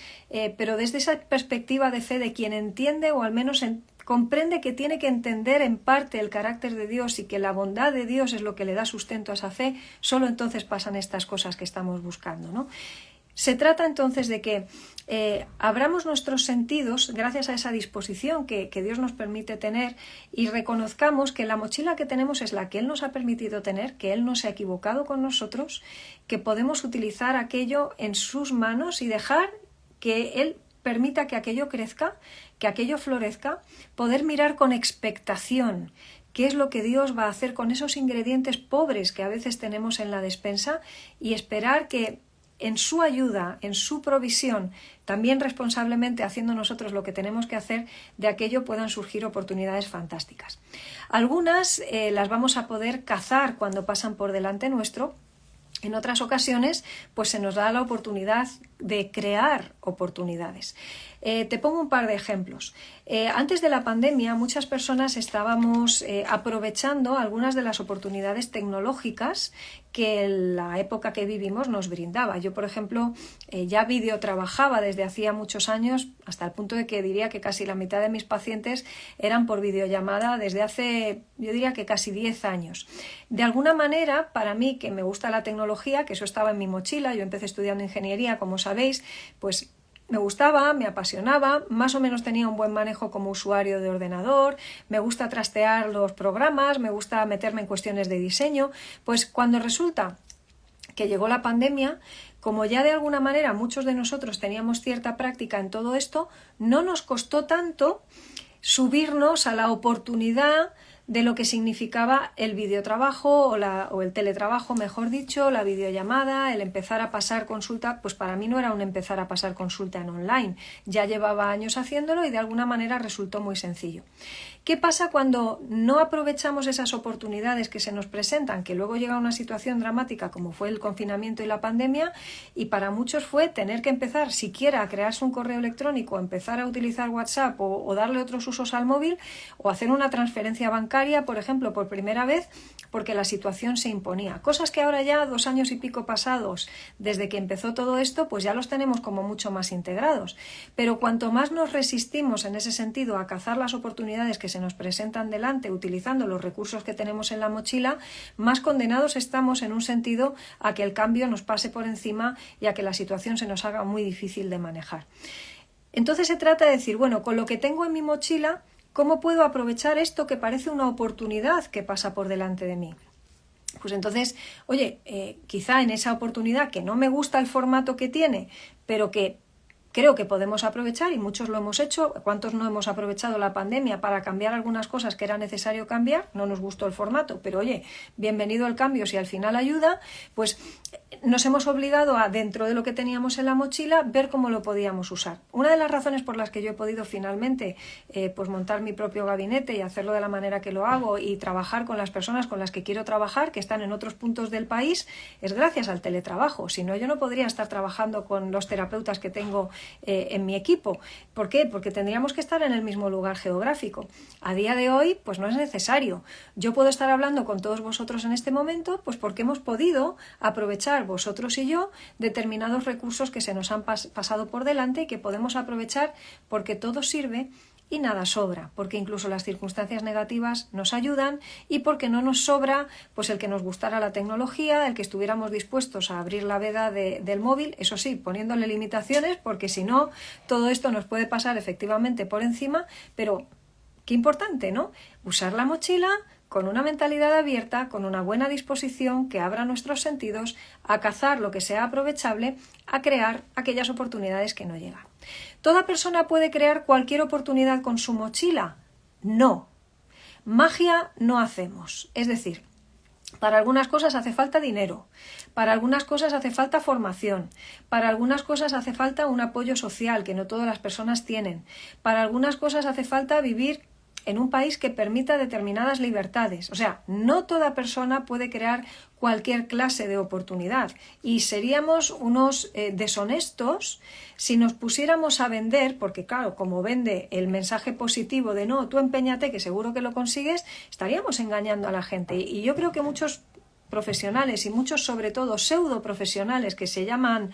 pero desde esa perspectiva de fe de quien entiende o al menos comprende que tiene que entender en parte el carácter de Dios y que la bondad de Dios es lo que le da sustento a esa fe, solo entonces pasan estas cosas que estamos buscando, ¿no? Se trata entonces de que abramos nuestros sentidos gracias a esa disposición que Dios nos permite tener y reconozcamos que la mochila que tenemos es la que Él nos ha permitido tener, que Él no se ha equivocado con nosotros, que podemos utilizar aquello en sus manos y dejar que Él permita que aquello crezca, que aquello florezca, poder mirar con expectación qué es lo que Dios va a hacer con esos ingredientes pobres que a veces tenemos en la despensa y esperar que en su ayuda, en su provisión, también responsablemente haciendo nosotros lo que tenemos que hacer, de aquello puedan surgir oportunidades fantásticas. Algunas las vamos a poder cazar cuando pasan por delante nuestro. En otras ocasiones, pues se nos da la oportunidad de crear oportunidades. Te pongo un par de ejemplos. Antes de la pandemia, muchas personas estábamos aprovechando algunas de las oportunidades tecnológicas que la época que vivimos nos brindaba. Yo, por ejemplo, ya videotrabajaba desde hacía muchos años, hasta el punto de que diría que casi la mitad de mis pacientes eran por videollamada desde hace, yo diría que casi 10 años. De alguna manera, para mí, que me gusta la tecnología, que eso estaba en mi mochila, yo empecé estudiando ingeniería, como sabéis, pues me gustaba, me apasionaba, más o menos tenía un buen manejo como usuario de ordenador, me gusta trastear los programas, me gusta meterme en cuestiones de diseño. Pues cuando resulta que llegó la pandemia, como ya de alguna manera muchos de nosotros teníamos cierta práctica en todo esto, no nos costó tanto subirnos a la oportunidad de lo que significaba el videotrabajo o el teletrabajo, mejor dicho, la videollamada, el empezar a pasar consulta. Pues para mí no era un empezar a pasar consulta en online, ya llevaba años haciéndolo y de alguna manera resultó muy sencillo. ¿Qué pasa cuando no aprovechamos esas oportunidades que se nos presentan? Que luego llega una situación dramática como fue el confinamiento y la pandemia, y para muchos fue tener que empezar siquiera a crearse un correo electrónico, empezar a utilizar WhatsApp o darle otros usos al móvil, o hacer una transferencia bancaria, por ejemplo, por primera vez, porque la situación se imponía. Cosas que ahora ya 2 años y pico pasados desde que empezó todo esto, pues ya los tenemos como mucho más integrados. Pero cuanto más nos resistimos en ese sentido a cazar las oportunidades que se nos presentan delante utilizando los recursos que tenemos en la mochila, más condenados estamos en un sentido a que el cambio nos pase por encima y a que la situación se nos haga muy difícil de manejar. Entonces se trata de decir, bueno, con lo que tengo en mi mochila, ¿cómo puedo aprovechar esto que parece una oportunidad que pasa por delante de mí? Pues entonces, oye, quizá en esa oportunidad que no me gusta el formato que tiene, pero que creo que podemos aprovechar, y muchos lo hemos hecho. ¿Cuántos no hemos aprovechado la pandemia para cambiar algunas cosas que era necesario cambiar? No nos gustó el formato, pero oye, bienvenido el cambio si al final ayuda. Pues nos hemos obligado a, dentro de lo que teníamos en la mochila, ver cómo lo podíamos usar. Una de las razones por las que yo he podido finalmente pues montar mi propio gabinete y hacerlo de la manera que lo hago y trabajar con las personas con las que quiero trabajar, que están en otros puntos del país, es gracias al teletrabajo. Si no, yo no podría estar trabajando con los terapeutas que tengo en mi equipo. ¿Por qué? Porque tendríamos que estar en el mismo lugar geográfico. A día de hoy, pues no es necesario. Yo puedo estar hablando con todos vosotros en este momento, pues porque hemos podido aprovechar vosotros y yo determinados recursos que se nos han pasado por delante y que podemos aprovechar porque todo sirve y nada sobra, porque incluso las circunstancias negativas nos ayudan y porque no nos sobra pues el que nos gustara la tecnología, el que estuviéramos dispuestos a abrir la veda del móvil, eso sí, poniéndole limitaciones, porque si no, todo esto nos puede pasar efectivamente por encima. Pero qué importante, ¿no? Usar la mochila con una mentalidad abierta, con una buena disposición que abra nuestros sentidos, a cazar lo que sea aprovechable, a crear aquellas oportunidades que no llegan. ¿Toda persona puede crear cualquier oportunidad con su mochila? No. Magia no hacemos. Es decir, para algunas cosas hace falta dinero, para algunas cosas hace falta formación, para algunas cosas hace falta un apoyo social que no todas las personas tienen, para algunas cosas hace falta vivir en un país que permita determinadas libertades. O sea, no toda persona puede crear cualquier clase de oportunidad y seríamos unos deshonestos si nos pusiéramos a vender, porque claro, como vende el mensaje positivo de no, tú empeñate que seguro que lo consigues, estaríamos engañando a la gente. Y yo creo que muchos profesionales y muchos sobre todo pseudo profesionales que se llaman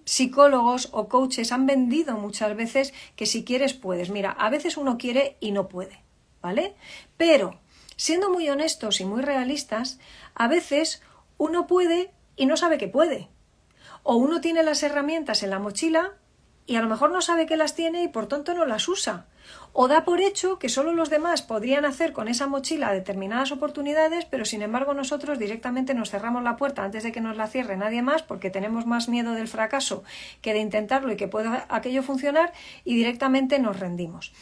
psicólogos o coaches han vendido muchas veces que si quieres puedes. Mira, a veces uno quiere y no puede, ¿vale? Pero, siendo muy honestos y muy realistas, a veces uno puede y no sabe que puede. O uno tiene las herramientas en la mochila y a lo mejor no sabe que las tiene y por tanto no las usa. O da por hecho que solo los demás podrían hacer con esa mochila determinadas oportunidades, pero sin embargo nosotros directamente nos cerramos la puerta antes de que nos la cierre nadie más, porque tenemos más miedo del fracaso que de intentarlo y que pueda aquello funcionar, y directamente nos rendimos.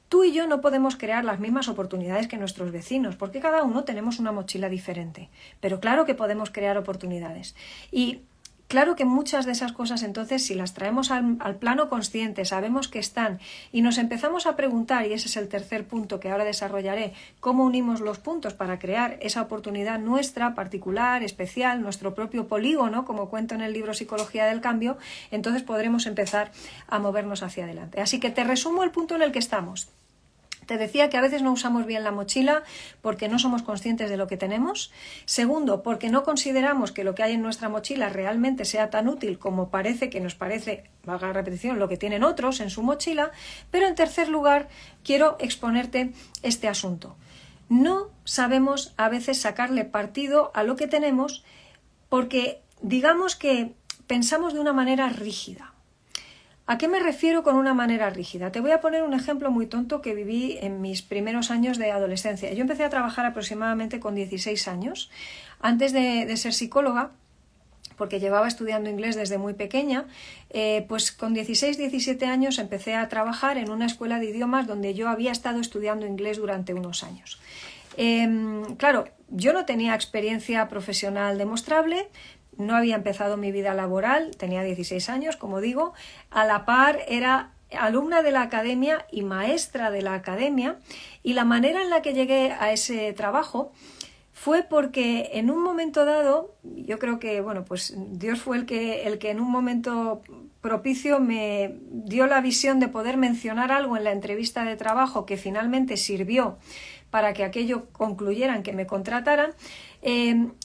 Tú y yo no podemos crear las mismas oportunidades que nuestros vecinos, porque cada uno tenemos una mochila diferente, pero claro que podemos crear oportunidades. Y claro que muchas de esas cosas, entonces, si las traemos al plano consciente, sabemos que están y nos empezamos a preguntar, y ese es el tercer punto que ahora desarrollaré, cómo unimos los puntos para crear esa oportunidad nuestra, particular, especial, nuestro propio polígono, como cuento en el libro Psicología del Cambio, entonces podremos empezar a movernos hacia adelante. Así que te resumo el punto en el que estamos. Te decía que a veces no usamos bien la mochila porque no somos conscientes de lo que tenemos. Segundo, porque no consideramos que lo que hay en nuestra mochila realmente sea tan útil como parece que nos parece, valga la repetición, lo que tienen otros en su mochila. Pero en tercer lugar, quiero exponerte este asunto. No sabemos a veces sacarle partido a lo que tenemos porque digamos que pensamos de una manera rígida. ¿A qué me refiero con una manera rígida? Te voy a poner un ejemplo muy tonto que viví en mis primeros años de adolescencia. Yo empecé a trabajar aproximadamente con 16 años. Antes de ser psicóloga, porque llevaba estudiando inglés desde muy pequeña, pues con 16-17 años empecé a trabajar en una escuela de idiomas donde yo había estado estudiando inglés durante unos años. Claro, yo no tenía experiencia profesional demostrable, no había empezado mi vida laboral, tenía 16 años, como digo, a la par era alumna de la academia y maestra de la academia, y la manera en la que llegué a ese trabajo fue porque en un momento dado, yo creo que bueno, pues Dios fue el que en un momento propicio me dio la visión de poder mencionar algo en la entrevista de trabajo que finalmente sirvió para que aquello concluyeran, que me contrataran.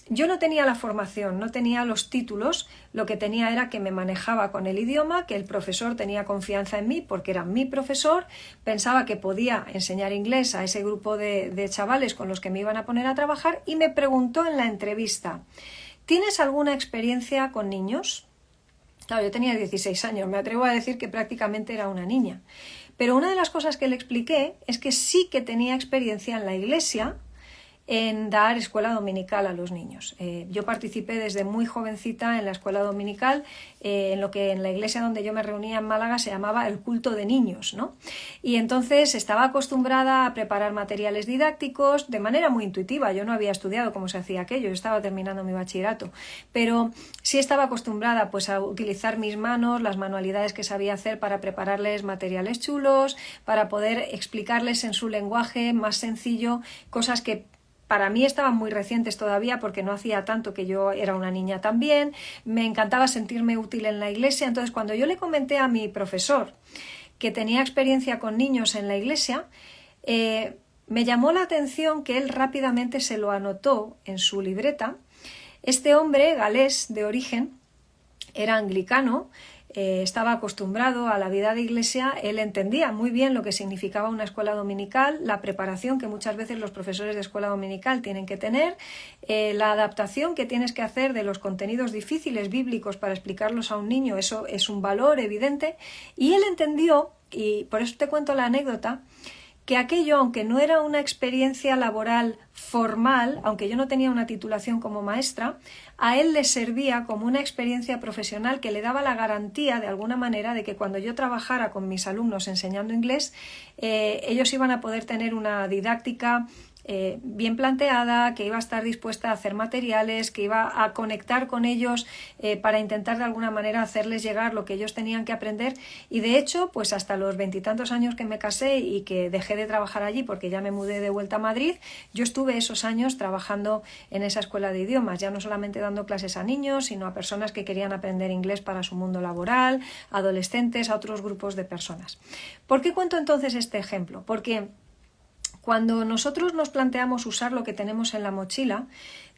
Yo no tenía la formación, no tenía los títulos, lo que tenía era que me manejaba con el idioma, que el profesor tenía confianza en mí porque era mi profesor, pensaba que podía enseñar inglés a ese grupo de chavales con los que me iban a poner a trabajar, y me preguntó en la entrevista: ¿tienes alguna experiencia con niños? Claro, yo tenía 16 años, me atrevo a decir que prácticamente era una niña. Pero una de las cosas que le expliqué es que sí que tenía experiencia en la iglesia en dar escuela dominical a los niños. Yo participé desde muy jovencita en la escuela dominical, en lo que en la iglesia donde yo me reunía en Málaga se llamaba el culto de niños, ¿no? Y entonces estaba acostumbrada a preparar materiales didácticos de manera muy intuitiva. Yo no había estudiado cómo se hacía aquello, yo estaba terminando mi bachillerato, pero sí estaba acostumbrada pues a utilizar mis manos, las manualidades que sabía hacer para prepararles materiales chulos, para poder explicarles en su lenguaje más sencillo cosas que para mí estaban muy recientes todavía porque no hacía tanto que yo era una niña también. Me encantaba sentirme útil en la iglesia. Entonces, cuando yo le comenté a mi profesor que tenía experiencia con niños en la iglesia, me llamó la atención que él rápidamente se lo anotó en su libreta. Este hombre, galés de origen, era anglicano, estaba acostumbrado a la vida de iglesia, él entendía muy bien lo que significaba una escuela dominical, la preparación que muchas veces los profesores de escuela dominical tienen que tener, la adaptación que tienes que hacer de los contenidos difíciles bíblicos para explicarlos a un niño, eso es un valor evidente, y él entendió, y por eso te cuento la anécdota, que aquello, aunque no era una experiencia laboral formal, aunque yo no tenía una titulación como maestra, a él le servía como una experiencia profesional que le daba la garantía, de alguna manera, de que cuando yo trabajara con mis alumnos enseñando inglés, ellos iban a poder tener una didáctica bien planteada, que iba a estar dispuesta a hacer materiales, que iba a conectar con ellos para intentar de alguna manera hacerles llegar lo que ellos tenían que aprender. Y de hecho, pues hasta los 20 y tantos años que me casé y que dejé de trabajar allí porque ya me mudé de vuelta a Madrid, yo estuve esos años trabajando en esa escuela de idiomas, ya no solamente dando clases a niños, sino a personas que querían aprender inglés para su mundo laboral, adolescentes, a otros grupos de personas. ¿Por qué cuento entonces este ejemplo? Porque cuando nosotros nos planteamos usar lo que tenemos en la mochila,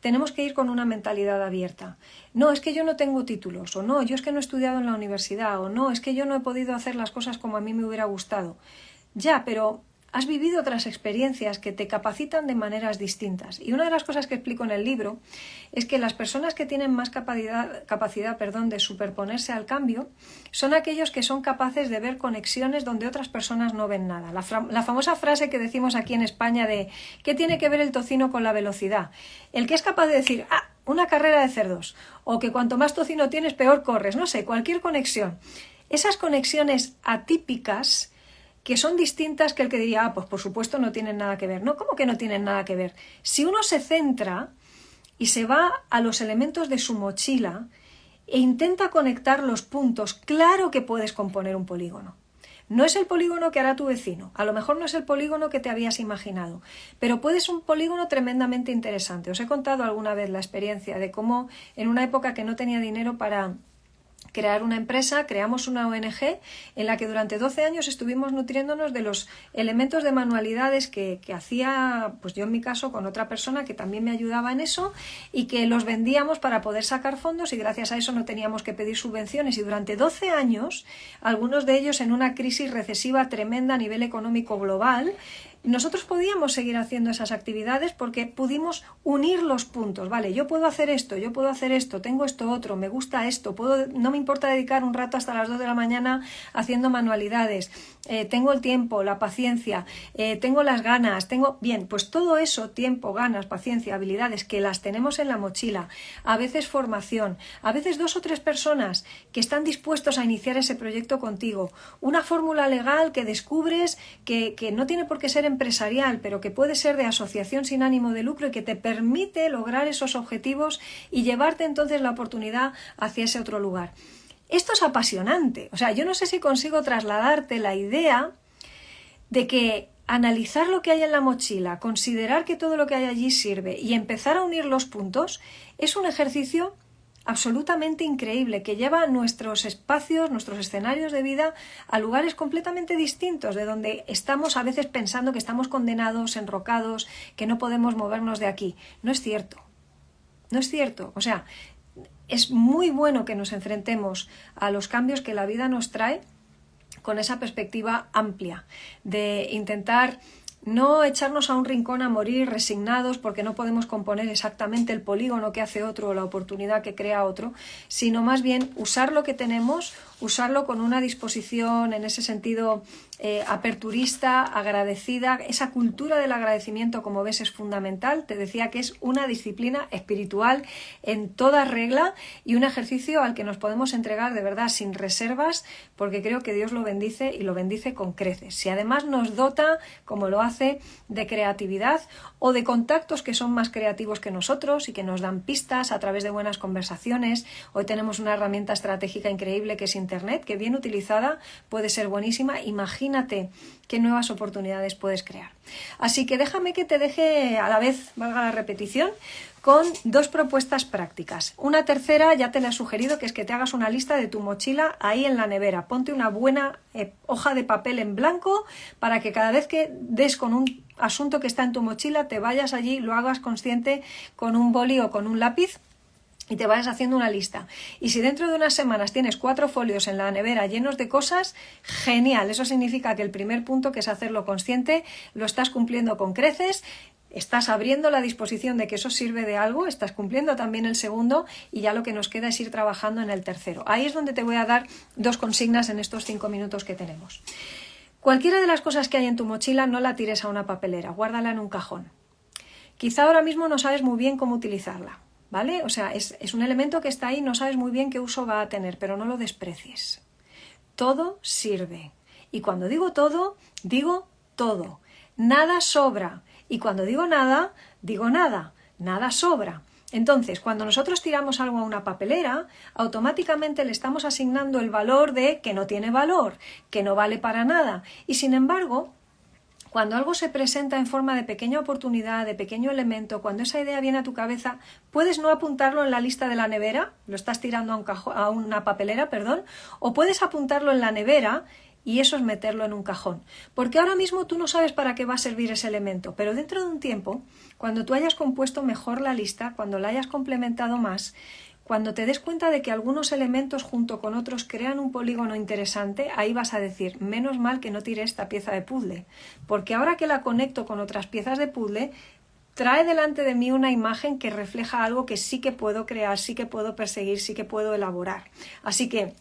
tenemos que ir con una mentalidad abierta. No, es que yo no tengo títulos, o no, yo es que no he estudiado en la universidad, o no, es que yo no he podido hacer las cosas como a mí me hubiera gustado. Ya, pero has vivido otras experiencias que te capacitan de maneras distintas. Y una de las cosas que explico en el libro es que las personas que tienen más capacidad de superponerse al cambio son aquellos que son capaces de ver conexiones donde otras personas no ven nada. La famosa frase que decimos aquí en España de ¿qué tiene que ver el tocino con la velocidad? El que es capaz de decir una carrera de cerdos, o que cuanto más tocino tienes peor corres, no sé, cualquier conexión. Esas conexiones atípicas que son distintas que el que diría, pues por supuesto no tienen nada que ver. No, ¿cómo que no tienen nada que ver? Si uno se centra y se va a los elementos de su mochila e intenta conectar los puntos, claro que puedes componer un polígono. No es el polígono que hará tu vecino, a lo mejor no es el polígono que te habías imaginado, pero puede ser un polígono tremendamente interesante. Os he contado alguna vez la experiencia de cómo en una época que no tenía dinero para crear una empresa, creamos una ONG en la que durante 12 años estuvimos nutriéndonos de los elementos de manualidades que hacía, pues yo en mi caso, con otra persona que también me ayudaba en eso, y que los vendíamos para poder sacar fondos, y gracias a eso no teníamos que pedir subvenciones, y durante 12 años, algunos de ellos en una crisis recesiva tremenda a nivel económico global, nosotros podíamos seguir haciendo esas actividades porque pudimos unir los puntos. Vale, yo puedo hacer esto, tengo esto otro, me gusta esto, no me importa dedicar un rato hasta las 2 de la mañana haciendo manualidades, tengo el tiempo, la paciencia, tengo las ganas, Bien, pues todo eso, tiempo, ganas, paciencia, habilidades, que las tenemos en la mochila, a veces formación, a veces 2 o 3 personas que están dispuestos a iniciar ese proyecto contigo, una fórmula legal que descubres que no tiene por qué ser empresarial, pero que puede ser de asociación sin ánimo de lucro y que te permite lograr esos objetivos y llevarte entonces la oportunidad hacia ese otro lugar. Esto es apasionante. O sea, yo no sé si consigo trasladarte la idea de que analizar lo que hay en la mochila, considerar que todo lo que hay allí sirve y empezar a unir los puntos es un ejercicio absolutamente increíble que lleva nuestros espacios, nuestros escenarios de vida a lugares completamente distintos de donde estamos a veces pensando que estamos condenados, enrocados, que no podemos movernos de aquí. No es cierto. No es cierto. O sea, es muy bueno que nos enfrentemos a los cambios que la vida nos trae con esa perspectiva amplia de intentar no echarnos a un rincón a morir resignados porque no podemos componer exactamente el polígono que hace otro o la oportunidad que crea otro, sino más bien usar lo que tenemos, usarlo con una disposición en ese sentido aperturista, agradecida. Esa cultura del agradecimiento, como ves, es fundamental. Te decía que es una disciplina espiritual en toda regla y un ejercicio al que nos podemos entregar de verdad sin reservas, porque creo que Dios lo bendice y lo bendice con creces. Si además nos dota, como lo hace, de creatividad o de contactos que son más creativos que nosotros y que nos dan pistas a través de buenas conversaciones. Hoy tenemos una herramienta estratégica increíble que es Internet, que bien utilizada puede ser buenísima. Imagínate qué nuevas oportunidades puedes crear. Así que déjame que te deje a la vez, valga la repetición, con 2 propuestas prácticas. Una tercera ya te la he sugerido, que es que te hagas una lista de tu mochila ahí en la nevera. Ponte una buena hoja de papel en blanco para que cada vez que des con un asunto que está en tu mochila te vayas allí, lo hagas consciente con un boli o con un lápiz y te vayas haciendo una lista. Y si dentro de unas semanas tienes 4 folios en la nevera llenos de cosas, genial. Eso significa que el primer punto, que es hacerlo consciente, lo estás cumpliendo con creces. Estás abriendo la disposición de que eso sirve de algo, estás cumpliendo también el segundo y ya lo que nos queda es ir trabajando en el tercero. Ahí es donde te voy a dar 2 consignas en estos 5 minutos que tenemos. Cualquiera de las cosas que hay en tu mochila no la tires a una papelera, guárdala en un cajón. Quizá ahora mismo no sabes muy bien cómo utilizarla, ¿vale? O sea, es un elemento que está ahí, no sabes muy bien qué uso va a tener, pero no lo desprecies. Todo sirve. Y cuando digo todo, nada sobra. Y cuando digo nada, nada sobra. Entonces, cuando nosotros tiramos algo a una papelera, automáticamente le estamos asignando el valor de que no tiene valor, que no vale para nada. Y sin embargo, cuando algo se presenta en forma de pequeña oportunidad, de pequeño elemento, cuando esa idea viene a tu cabeza, puedes no apuntarlo en la lista de la nevera, lo estás tirando a una papelera, o puedes apuntarlo en la nevera y eso es meterlo en un cajón. Porque ahora mismo tú no sabes para qué va a servir ese elemento, pero dentro de un tiempo, cuando tú hayas compuesto mejor la lista, cuando la hayas complementado más, cuando te des cuenta de que algunos elementos junto con otros crean un polígono interesante, ahí vas a decir, menos mal que no tiré esta pieza de puzzle, porque ahora que la conecto con otras piezas de puzzle, trae delante de mí una imagen que refleja algo que sí que puedo crear, sí que puedo perseguir, sí que puedo elaborar. Así que,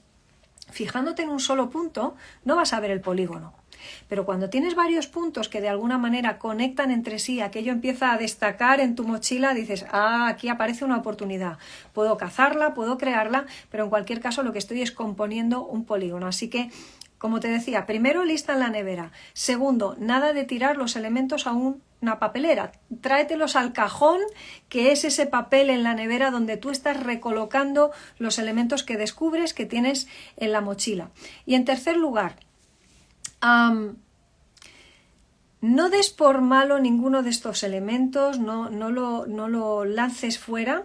fijándote en un solo punto, no vas a ver el polígono. Pero cuando tienes varios puntos que de alguna manera conectan entre sí, aquello empieza a destacar en tu mochila, dices, aquí aparece una oportunidad. Puedo cazarla, puedo crearla, pero en cualquier caso lo que estoy es componiendo un polígono. Así que, como te decía, primero lista en la nevera. Segundo, nada de tirar los elementos a una papelera. Tráetelos al cajón, que es ese papel en la nevera donde tú estás recolocando los elementos que descubres que tienes en la mochila. Y en tercer lugar, no des por malo ninguno de estos elementos, no lo lances fuera.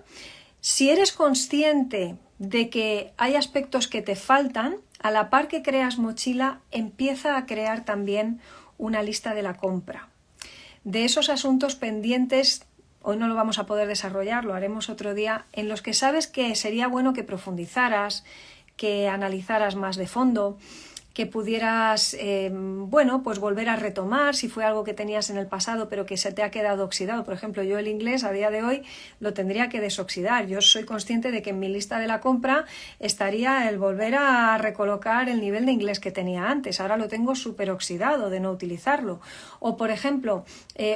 Si eres consciente de que hay aspectos que te faltan, a la par que creas mochila, empieza a crear también una lista de la compra. De esos asuntos pendientes, hoy no lo vamos a poder desarrollar, lo haremos otro día, en los que sabes que sería bueno que profundizaras, que analizaras más de fondo, que pudieras, bueno, pues volver a retomar si fue algo que tenías en el pasado pero que se te ha quedado oxidado. Por ejemplo, yo el inglés a día de hoy lo tendría que desoxidar. Yo soy consciente de que en mi lista de la compra estaría el volver a recolocar el nivel de inglés que tenía antes. Ahora lo tengo súper oxidado de no utilizarlo. O, por ejemplo,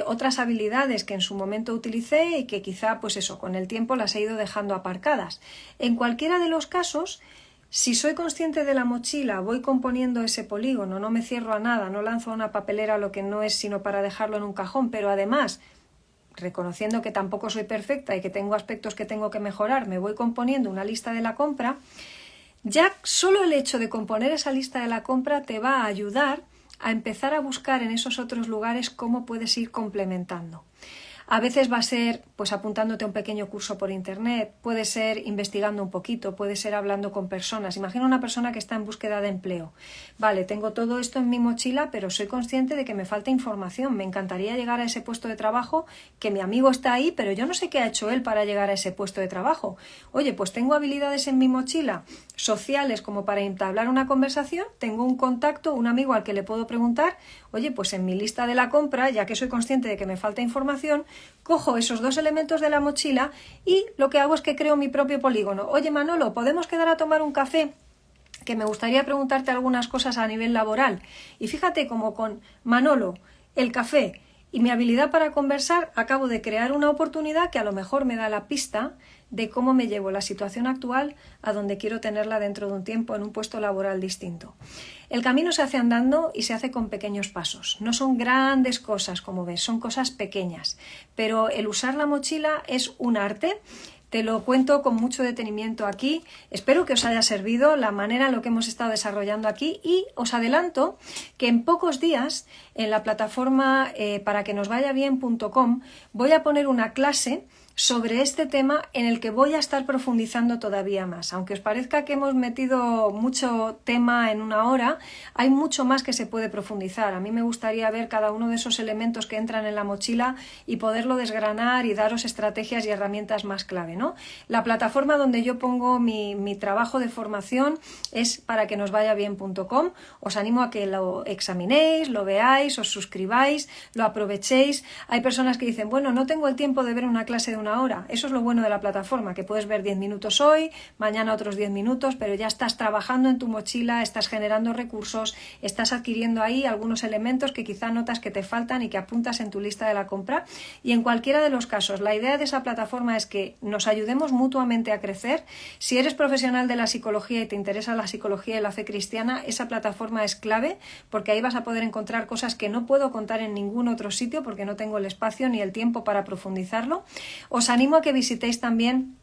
otras habilidades que en su momento utilicé y que quizá, pues eso, con el tiempo las he ido dejando aparcadas. En cualquiera de los casos, si soy consciente de la mochila, voy componiendo ese polígono, no me cierro a nada, no lanzo a una papelera lo que no es sino para dejarlo en un cajón, pero además, reconociendo que tampoco soy perfecta y que tengo aspectos que tengo que mejorar, me voy componiendo una lista de la compra, ya solo el hecho de componer esa lista de la compra te va a ayudar a empezar a buscar en esos otros lugares cómo puedes ir complementando. A veces va a ser pues apuntándote a un pequeño curso por internet, puede ser investigando un poquito, puede ser hablando con personas. Imagina una persona que está en búsqueda de empleo. Vale, tengo todo esto en mi mochila, pero soy consciente de que me falta información. Me encantaría llegar a ese puesto de trabajo, que mi amigo está ahí, pero yo no sé qué ha hecho él para llegar a ese puesto de trabajo. Oye, pues tengo habilidades en mi mochila sociales como para entablar una conversación, tengo un contacto, un amigo al que le puedo preguntar, oye, pues en mi lista de la compra, ya que soy consciente de que me falta información, cojo esos dos elementos de la mochila y lo que hago es que creo mi propio polígono. Oye, Manolo, ¿podemos quedar a tomar un café? Que me gustaría preguntarte algunas cosas a nivel laboral. Y fíjate como con Manolo, el café y mi habilidad para conversar, acabo de crear una oportunidad que a lo mejor me da la pista de cómo me llevo la situación actual a donde quiero tenerla dentro de un tiempo en un puesto laboral distinto. El camino se hace andando y se hace con pequeños pasos. No son grandes cosas, como ves, son cosas pequeñas. Pero el usar la mochila es un arte. Te lo cuento con mucho detenimiento aquí. Espero que os haya servido la manera en lo que hemos estado desarrollando aquí y os adelanto que en pocos días en la plataforma paraquenosvayabien.com voy a poner una clase sobre este tema en el que voy a estar profundizando todavía más. Aunque os parezca que hemos metido mucho tema en una hora, hay mucho más que se puede profundizar. A mí me gustaría ver cada uno de esos elementos que entran en la mochila y poderlo desgranar y daros estrategias y herramientas más clave, ¿no? La plataforma donde yo pongo mi trabajo de formación es paraquenosvayabien.com. Os animo a que lo examinéis, lo veáis, os suscribáis, lo aprovechéis. Hay personas que dicen, bueno, no tengo el tiempo de ver una clase de una hora. Eso es lo bueno de la plataforma, que puedes ver 10 minutos hoy, mañana otros 10 minutos, pero ya estás trabajando en tu mochila, estás generando recursos, estás adquiriendo ahí algunos elementos que quizá notas que te faltan y que apuntas en tu lista de la compra. Y en cualquiera de los casos, la idea de esa plataforma es que nos ayudemos mutuamente a crecer. Si eres profesional de la psicología y te interesa la psicología y la fe cristiana, esa plataforma es clave porque ahí vas a poder encontrar cosas que no puedo contar en ningún otro sitio porque no tengo el espacio ni el tiempo para profundizarlo. Os animo a que visitéis también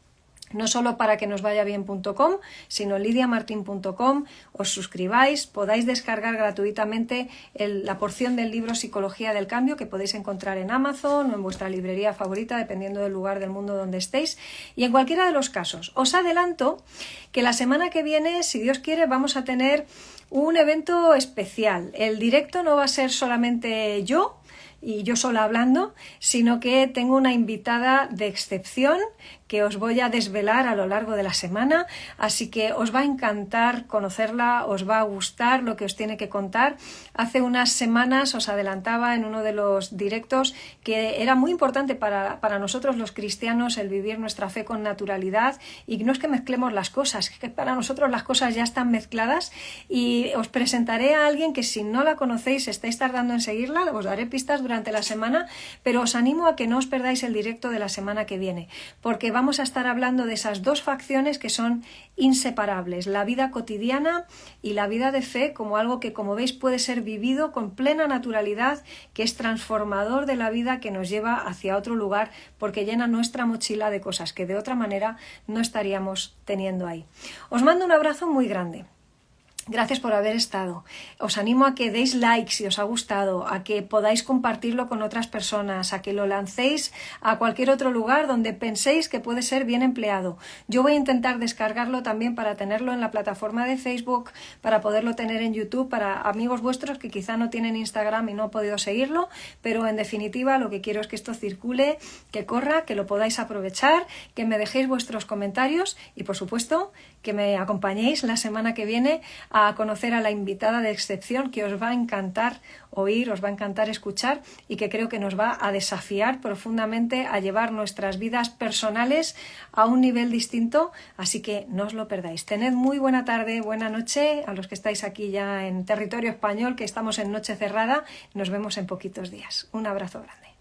no solo paraquenosvayabien.com, sino lidiamartin.com, os suscribáis, podáis descargar gratuitamente la porción del libro Psicología del Cambio que podéis encontrar en Amazon o en vuestra librería favorita, dependiendo del lugar del mundo donde estéis. Y en cualquiera de los casos, os adelanto que la semana que viene, si Dios quiere, vamos a tener un evento especial. El directo no va a ser solamente yo y yo sola hablando, sino que tengo una invitada de excepción que os voy a desvelar a lo largo de la semana, así que os va a encantar conocerla, os va a gustar lo que os tiene que contar. Hace unas semanas os adelantaba en uno de los directos que era muy importante para nosotros los cristianos el vivir nuestra fe con naturalidad y no es que mezclemos las cosas, es que para nosotros las cosas ya están mezcladas y os presentaré a alguien que si no la conocéis, estáis tardando en seguirla, os daré pistas durante la semana, pero os animo a que no os perdáis el directo de la semana que viene, porque vamos a estar hablando de esas dos facciones que son inseparables, la vida cotidiana y la vida de fe como algo que, como veis, puede ser vivido con plena naturalidad, que es transformador de la vida, que nos lleva hacia otro lugar porque llena nuestra mochila de cosas que de otra manera no estaríamos teniendo ahí. Os mando un abrazo muy grande. Gracias por haber estado. Os animo a que deis like si os ha gustado, a que podáis compartirlo con otras personas, a que lo lancéis a cualquier otro lugar donde penséis que puede ser bien empleado. Yo voy a intentar descargarlo también para tenerlo en la plataforma de Facebook, para poderlo tener en YouTube, para amigos vuestros que quizá no tienen Instagram y no han podido seguirlo, pero en definitiva lo que quiero es que esto circule, que corra, que lo podáis aprovechar, que me dejéis vuestros comentarios y por supuesto que me acompañéis la semana que viene a conocer a la invitada de excepción que os va a encantar oír, os va a encantar escuchar y que creo que nos va a desafiar profundamente a llevar nuestras vidas personales a un nivel distinto, así que no os lo perdáis. Tened muy buena tarde, buena noche a los que estáis aquí ya en territorio español, que estamos en noche cerrada. Nos vemos en poquitos días. Un abrazo grande.